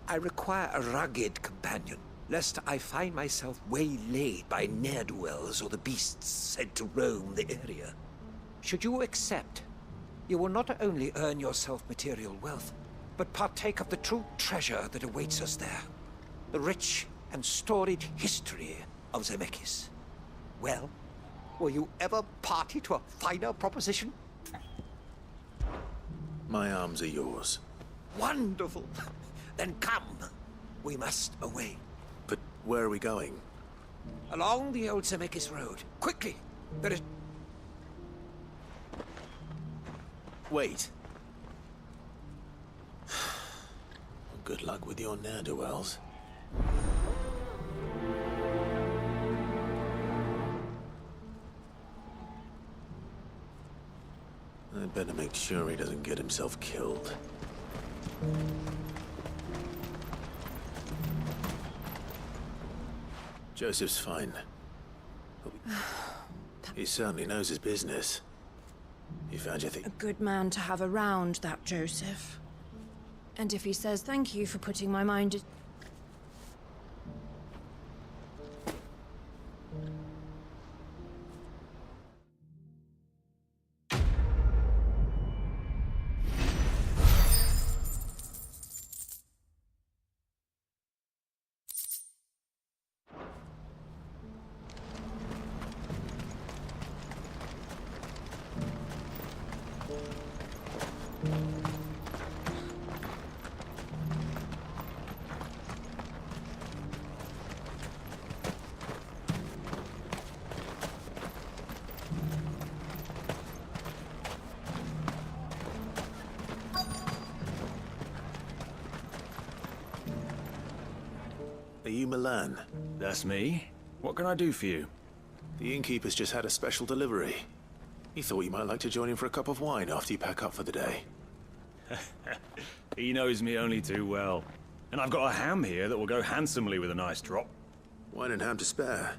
I require a rugged companion, lest I find myself waylaid by ne'er-do-wells or the beasts said to roam the area. Should you accept, you will not only earn yourself material wealth, but partake of the true treasure that awaits us there. The rich and storied history of Zemeckis. Well, will you ever party to a finer proposition? My arms are yours. Wonderful! Then come. We must away. But where are we going? Along the old Zemeckis road. Quickly! There is... Wait. Good luck with your ne'er-do-wells. I'd better make sure he doesn't get himself killed. Joseph's fine. He certainly knows his business. You found your thing. A good man to have around, that Joseph. And if he says thank you for putting my mind at... Are you Milan? That's me. What can I do for you? The innkeeper's just had a special delivery. He thought you might like to join him for a cup of wine after you pack up for the day. He knows me only too well. And I've got a ham here that will go handsomely with a nice drop. Wine and ham to spare.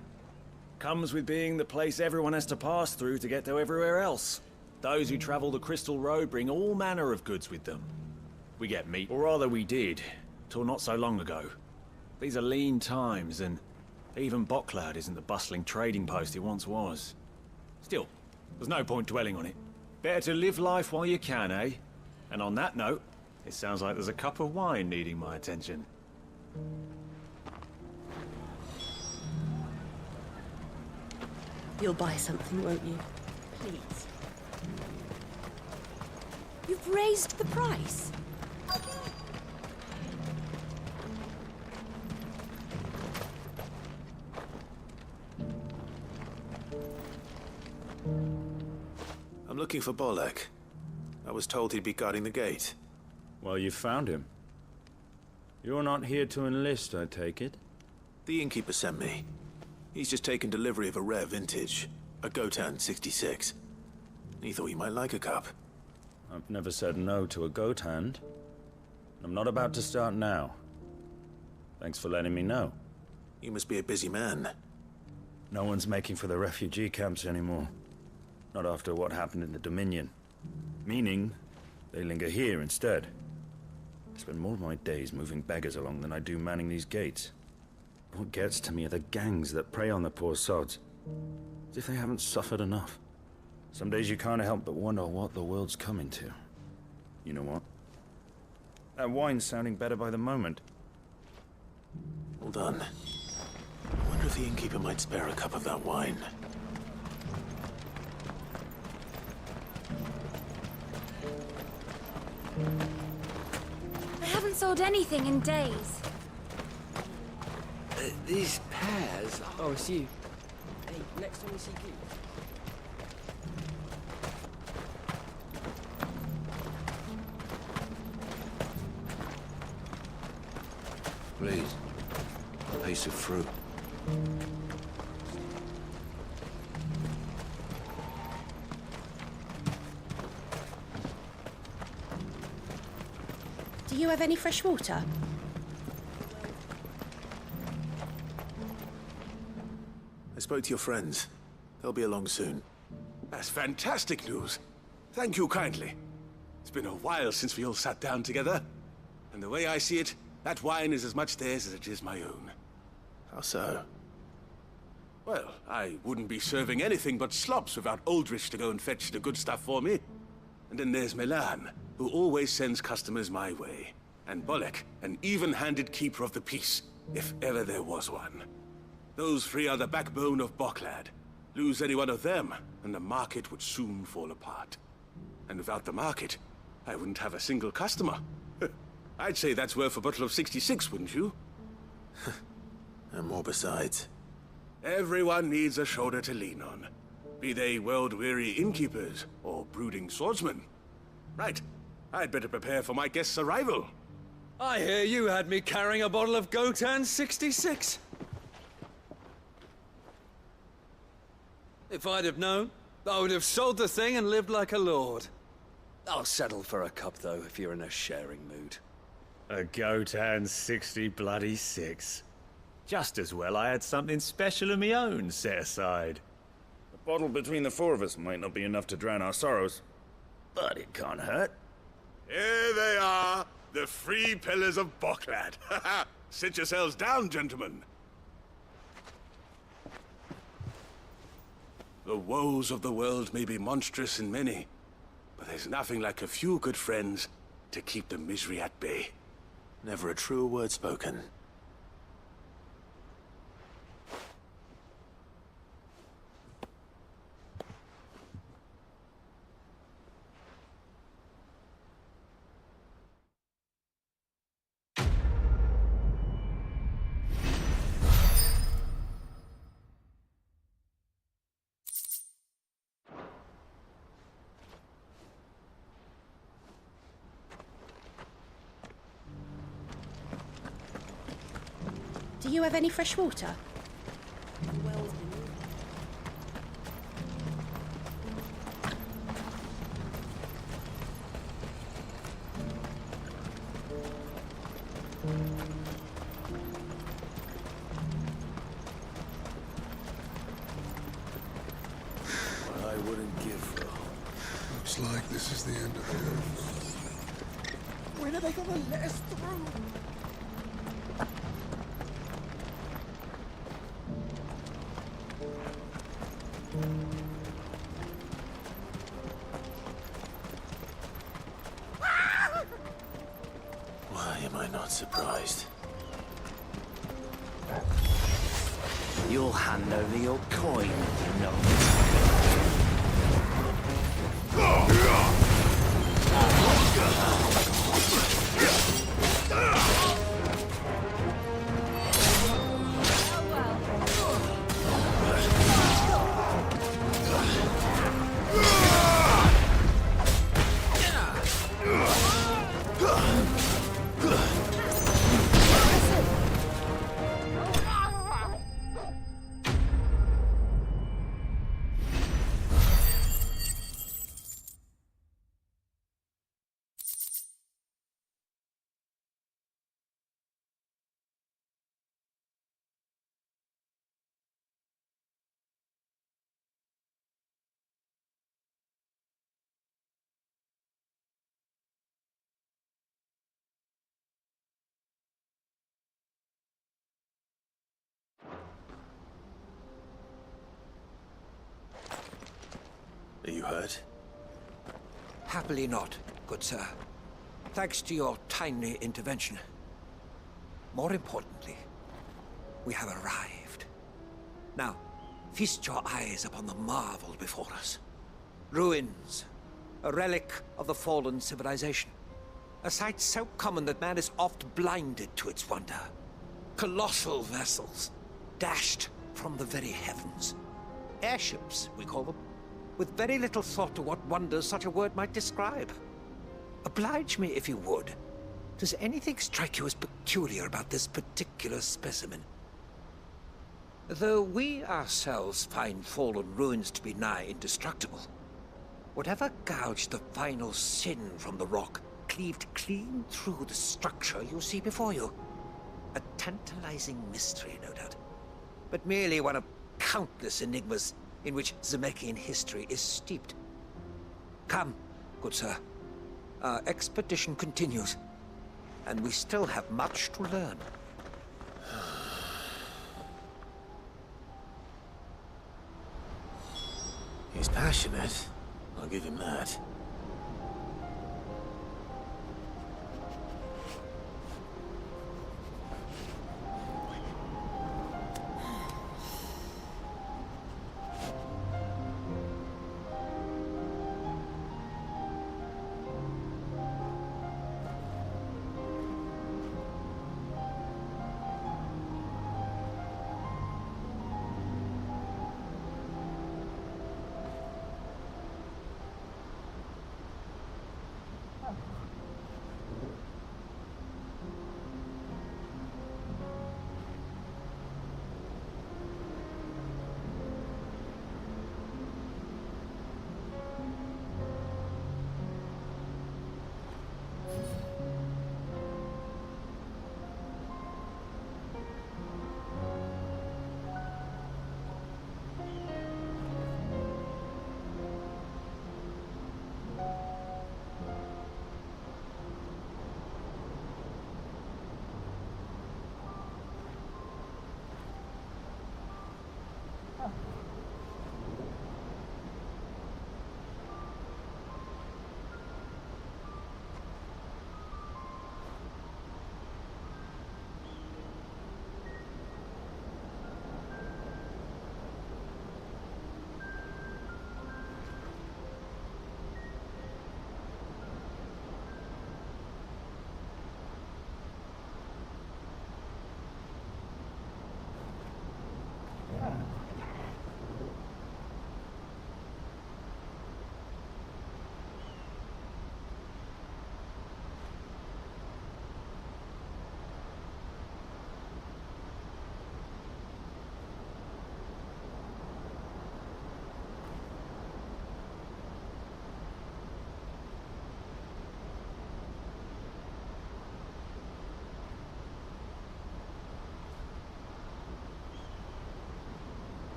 Comes with being the place everyone has to pass through to get to everywhere else. Those who travel the Crystal Road bring all manner of goods with them. We get meat, or rather we did, till not so long ago. These are lean times, and even Bocklad isn't the bustling trading post it once was. Still, there's no point dwelling on it. Better to live life while you can, eh? And on that note, it sounds like there's a cup of wine needing my attention. You'll buy something, won't you? Please. You've raised the price. I'm looking for Bolek. I was told he'd be guarding the gate. Well, you found him. You're not here to enlist, I take it? The innkeeper sent me. He's just taken delivery of a rare vintage, a Gotan 66. He thought you might like a cup. I've never said no to a goat hand. I'm not about to start now. Thanks for letting me know. You must be a busy man. No one's making for the refugee camps anymore. Not after what happened in the Dominion. Meaning, they linger here instead. I spend more of my days moving beggars along than I do manning these gates. What gets to me are the gangs that prey on the poor sods. As if they haven't suffered enough. Some days you can't help but wonder what the world's coming to. You know what? That wine's sounding better by the moment. Hold on. I wonder if the innkeeper might spare a cup of that wine. I haven't sold anything in days. These pears... Oh, it's you. Hey, next time we see you. Please, a piece of fruit. Do you have any fresh water? I spoke to your friends. They'll be along soon. That's fantastic news. Thank you kindly. It's been a while since we all sat down together. And the way I see it, that wine is as much theirs as it is my own. How so? Well, I wouldn't be serving anything but slops without Aldrich to go and fetch the good stuff for me. And then there's Milan, who always sends customers my way. And Bolek, an even-handed keeper of the peace, if ever there was one. Those three are the backbone of Bocklad. Lose any one of them, and the market would soon fall apart. And without the market, I wouldn't have a single customer. I'd say that's worth a bottle of 66, wouldn't you? And more besides. Everyone needs a shoulder to lean on. Be they world-weary innkeepers or brooding swordsmen. Right. I'd better prepare for my guest's arrival. I hear you had me carrying a bottle of Gotan 66. If I'd have known, I would have sold the thing and lived like a lord. I'll settle for a cup, though, if you're in a sharing mood. A Gotan 66. Just as well I had something special of my own set aside. A bottle between the four of us might not be enough to drown our sorrows, but it can't hurt. Here they are, the three pillars of Bocklad. Sit yourselves down, gentlemen. The woes of the world may be monstrous and many, but there's nothing like a few good friends to keep the misery at bay. Never a truer word spoken. Do you have any fresh water? wouldn't give for a home. Looks like this is the end of the road. When are they gonna let us through? Why am I not surprised? You'll hand over your coin, you know. Are you hurt? Happily not, good sir. Thanks to your timely intervention. More importantly, we have arrived. Now, feast your eyes upon the marvel before us. Ruins, a relic of the fallen civilization. A sight so common that man is oft blinded to its wonder. Colossal vessels, dashed from the very heavens. Airships, we call them, with very little thought to what wonders such a word might describe. Oblige me, if you would. Does anything strike you as peculiar about this particular specimen? Though we ourselves find fallen ruins to be nigh indestructible, whatever gouged the final sin from the rock cleaved clean through the structure you see before you. A tantalizing mystery, no doubt, but merely one of countless enigmas in which Zemeckis history is steeped. Come, good sir. Our expedition continues, and we still have much to learn. He's passionate. I'll give him that.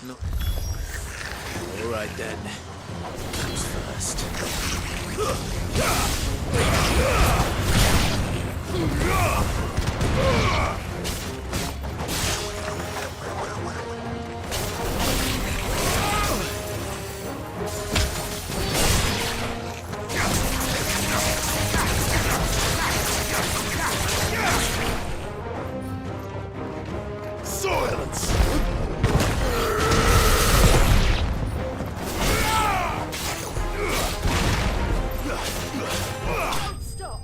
not... All right, then. Who's first? Silence! Stop!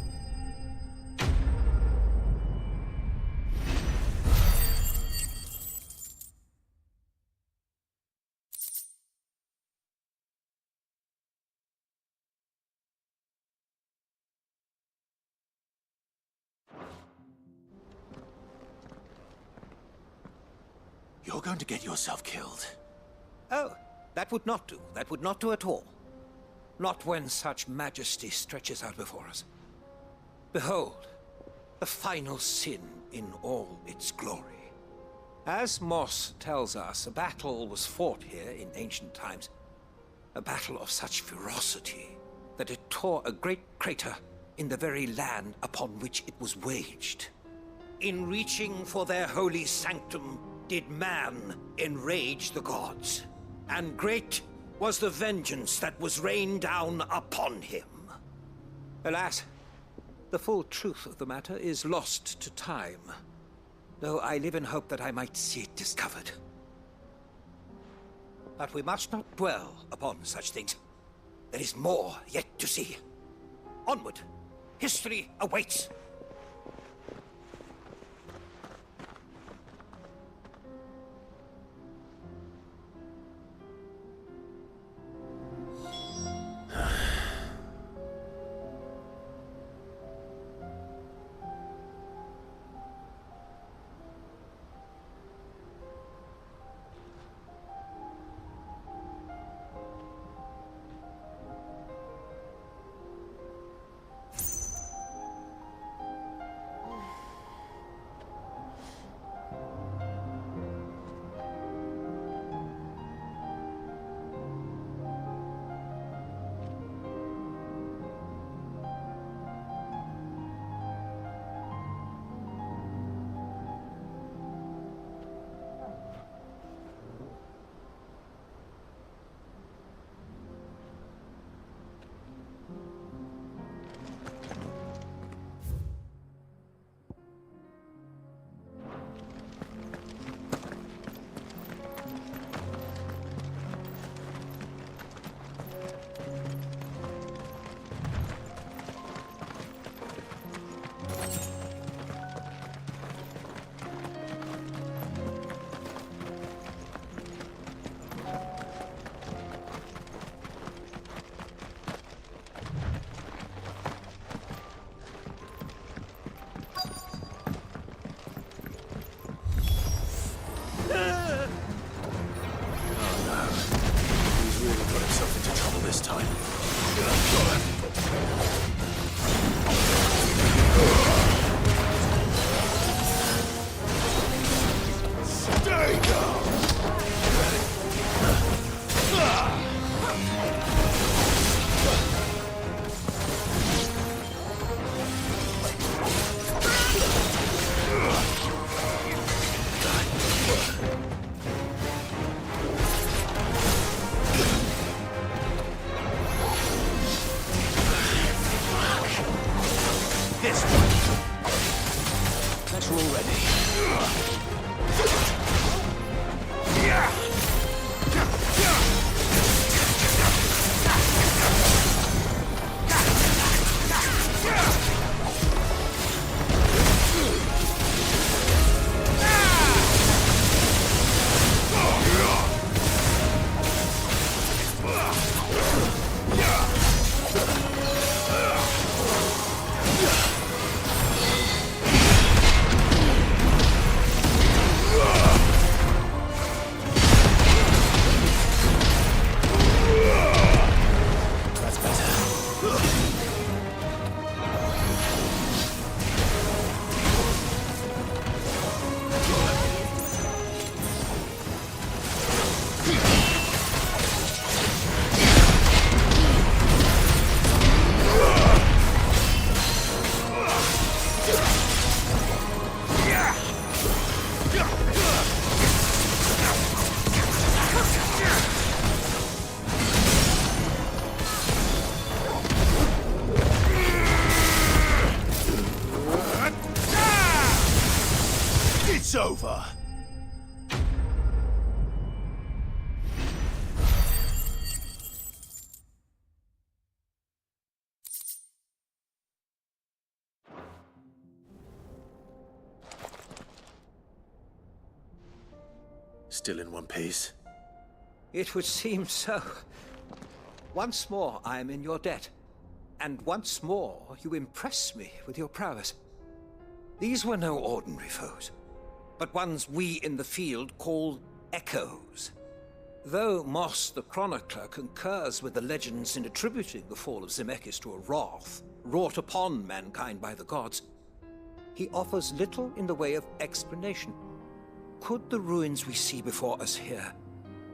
You're going to get yourself killed. Oh, that would not do. That would not do at all. Not when such majesty stretches out before us. Behold, the final sin in all its glory. As Moss tells us, a battle was fought here in ancient times. A battle of such ferocity that it tore a great crater in the very land upon which it was waged. In reaching for their holy sanctum, did man enrage the gods, and great was the vengeance that was rained down upon him. Alas, the full truth of the matter is lost to time, though I live in hope that I might see it discovered. But we must not dwell upon such things. There is more yet to see. Onward! History awaits! this time. Stay down! This one. That's all ready. Ugh! far. Still in one piece? It would seem so. Once more, I am in your debt. And once more, you impress me with your prowess. These were no ordinary foes, but ones we in the field call echoes. Though Moss the Chronicler concurs with the legends in attributing the fall of Zemeckis to a wrath wrought upon mankind by the gods, he offers little in the way of explanation. Could the ruins we see before us here,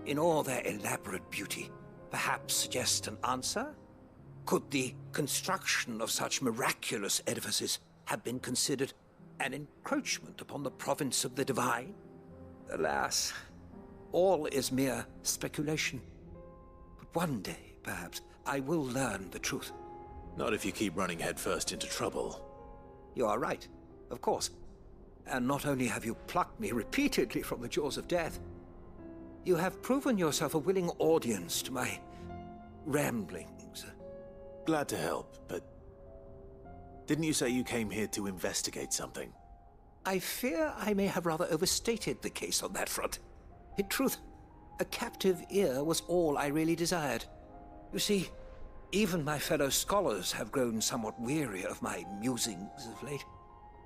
in all their elaborate beauty, perhaps suggest an answer? Could the construction of such miraculous edifices have been considered an encroachment upon the province of the divine? Alas, all is mere speculation. But one day, perhaps, I will learn the truth. Not if you keep running headfirst into trouble. You are right, of course. And not only have you plucked me repeatedly from the jaws of death, you have proven yourself a willing audience to my ramblings. Glad to help, but didn't you say you came here to investigate something? I fear I may have rather overstated the case on that front. In truth, a captive ear was all I really desired. You see, even my fellow scholars have grown somewhat weary of my musings of late.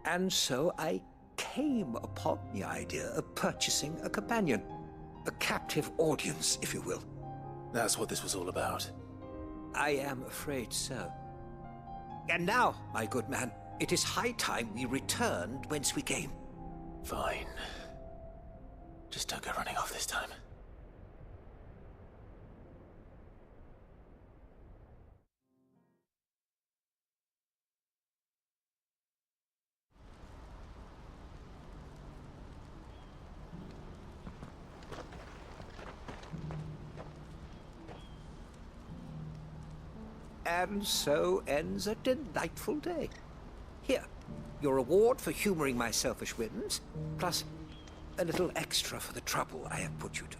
And so I came upon the idea of purchasing a companion. A captive audience, if you will. That's what this was all about. I am afraid so. And now, my good man, it is high time we returned whence we came. Fine. Just don't go running off this time. And so ends a delightful day. Here, your reward for humoring my selfish whims, plus a little extra for the trouble I have put you to.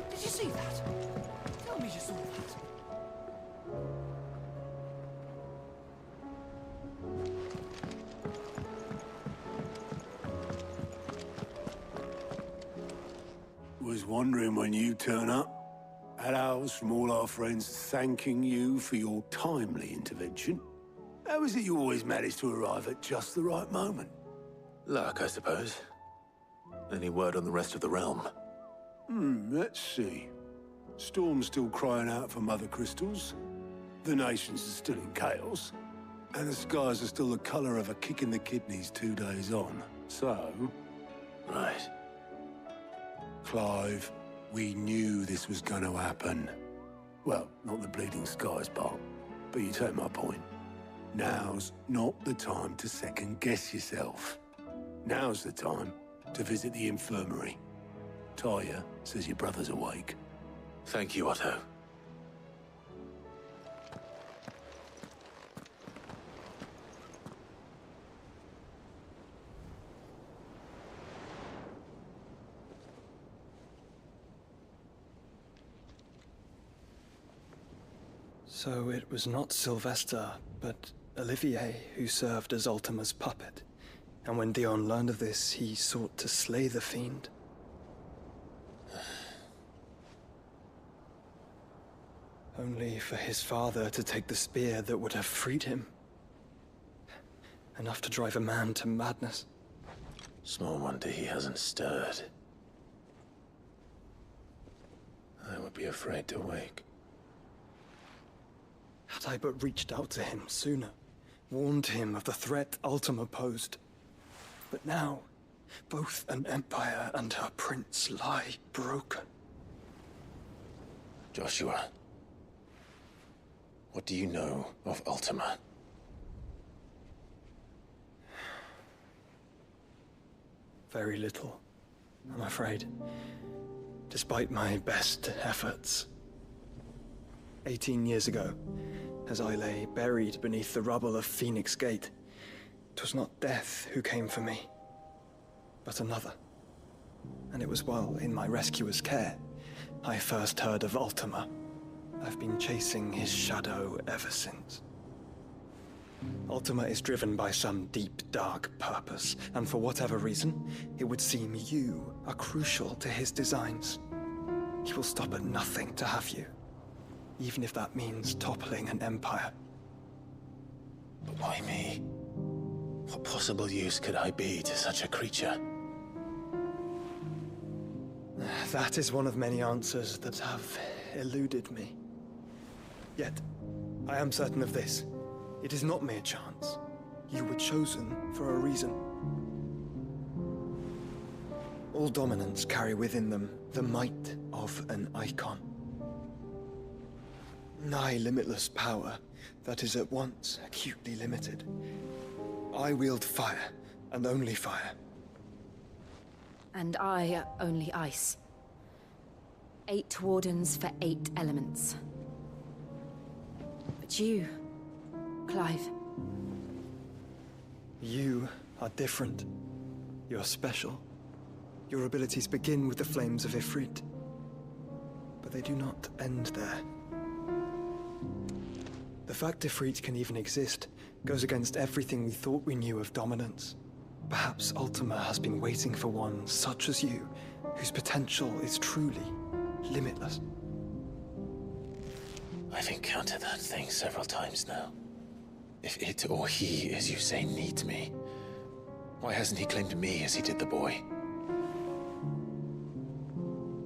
Did you see that? Tell me you saw that. Was wondering when you turn up. Hellos from all our friends thanking you for your timely intervention. How is it you always manage to arrive at just the right moment? Luck, I suppose. Any word on the rest of the realm? Let's see. Storm's still crying out for mother crystals. The nations are still in chaos. And the skies are still the color of a kick in the kidneys 2 days on. So... Right. Clive, we knew this was going to happen. Well, not the bleeding skies part, but you take my point. Now's not the time to second-guess yourself. Now's the time to visit the infirmary. Talia says your brother's awake. Thank you, Otto. So it was not Sylvester, but Olivier who served as Ultima's puppet. And when Dion learned of this, he sought to slay the fiend. Only for his father to take the spear that would have freed him. Enough to drive a man to madness. Small wonder he hasn't stirred. I would be afraid to wake. I but reached out to him sooner, warned him of the threat Ultima posed. But now, both an empire and her prince lie broken. Joshua, what do you know of Ultima? Very little, I'm afraid. Despite my best efforts. 18 years ago, as I lay buried beneath the rubble of Phoenix Gate, 'twas not death who came for me, but another. And it was while in my rescuer's care, I first heard of Ultima. I've been chasing his shadow ever since. Ultima is driven by some deep, dark purpose, and for whatever reason, it would seem you are crucial to his designs. He will stop at nothing to have you, even if that means toppling an empire. But why me? What possible use could I be to such a creature? That is one of many answers that have eluded me. Yet, I am certain of this. It is not mere chance. You were chosen for a reason. All dominants carry within them the might of an icon. Nigh limitless power that is at once acutely limited. I wield fire, and only fire. And I only ice. 8 wardens for 8 elements. But you, Clive. You are different. You're special. Your abilities begin with the flames of Ifrit. But they do not end there. The fact Ifrit can even exist goes against everything we thought we knew of dominance. Perhaps Ultima has been waiting for one such as you, whose potential is truly limitless. I've encountered that thing several times now. If it or he, as you say, needs me, why hasn't he claimed me as he did the boy?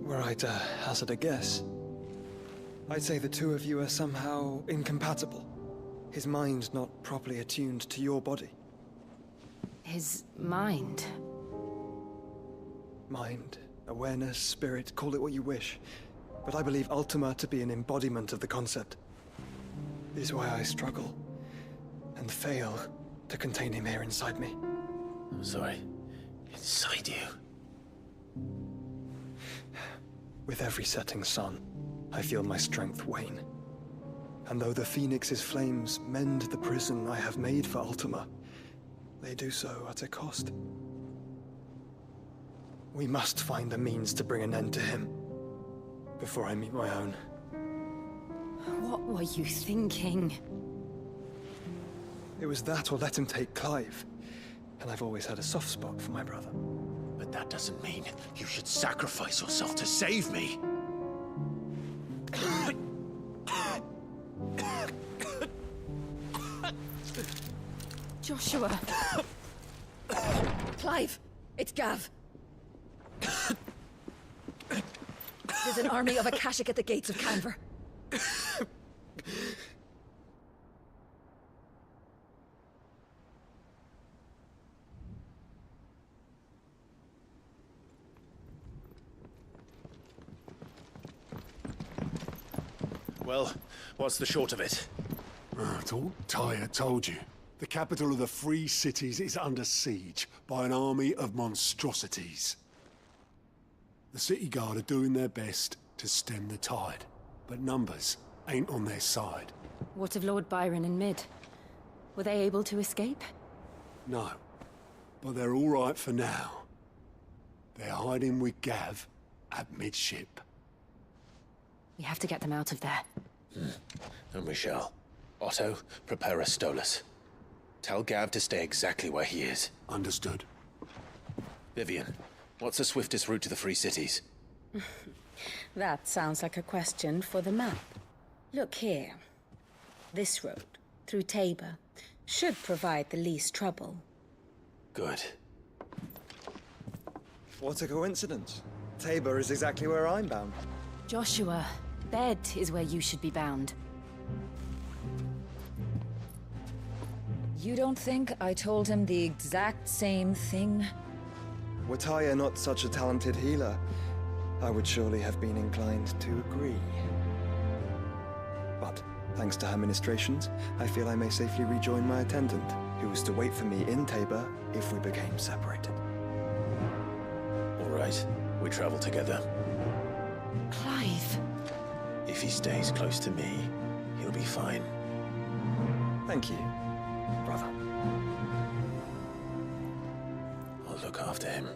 Were I to hazard a guess, I'd say the two of you are somehow incompatible. His mind not properly attuned to your body. His mind? Mind, awareness, spirit, call it what you wish. But I believe Ultima to be an embodiment of the concept. This is why I struggle and fail to contain him here inside me. I'm sorry. Inside you? With every setting sun, I feel my strength wane. And though the Phoenix's flames mend the prison I have made for Ultima, they do so at a cost. We must find a means to bring an end to him before I meet my own. What were you thinking? It was that or let him take Clive. And I've always had a soft spot for my brother. But that doesn't mean you should sacrifice yourself to save me. Joshua. Clive, it's Gav. There's an army of Akashic at the gates of Canver. Well, what's the short of it? I thought Tyre told you. The capital of the Free Cities is under siege by an army of monstrosities. The City Guard are doing their best to stem the tide, but numbers ain't on their side. What of Lord Byron and Mid? Were they able to escape? No, but they're all right for now. They're hiding with Gav at midship. We have to get them out of there. And we shall. Otto, prepare a Stolas. Tell Gav to stay exactly where he is. Understood. Vivian, what's the swiftest route to the Free Cities? That sounds like a question for the map. Look here. This road, through Tabor, should provide the least trouble. Good. What a coincidence. Tabor is exactly where I'm bound. Joshua, bed is where you should be bound. You don't think I told him the exact same thing? Were Tyre not such a talented healer, I would surely have been inclined to agree. But, thanks to her ministrations, I feel I may safely rejoin my attendant, who was to wait for me in Tabor if we became separated. All right, we travel together. Clive. If he stays close to me, he'll be fine. Thank you, brother. I'll look after him.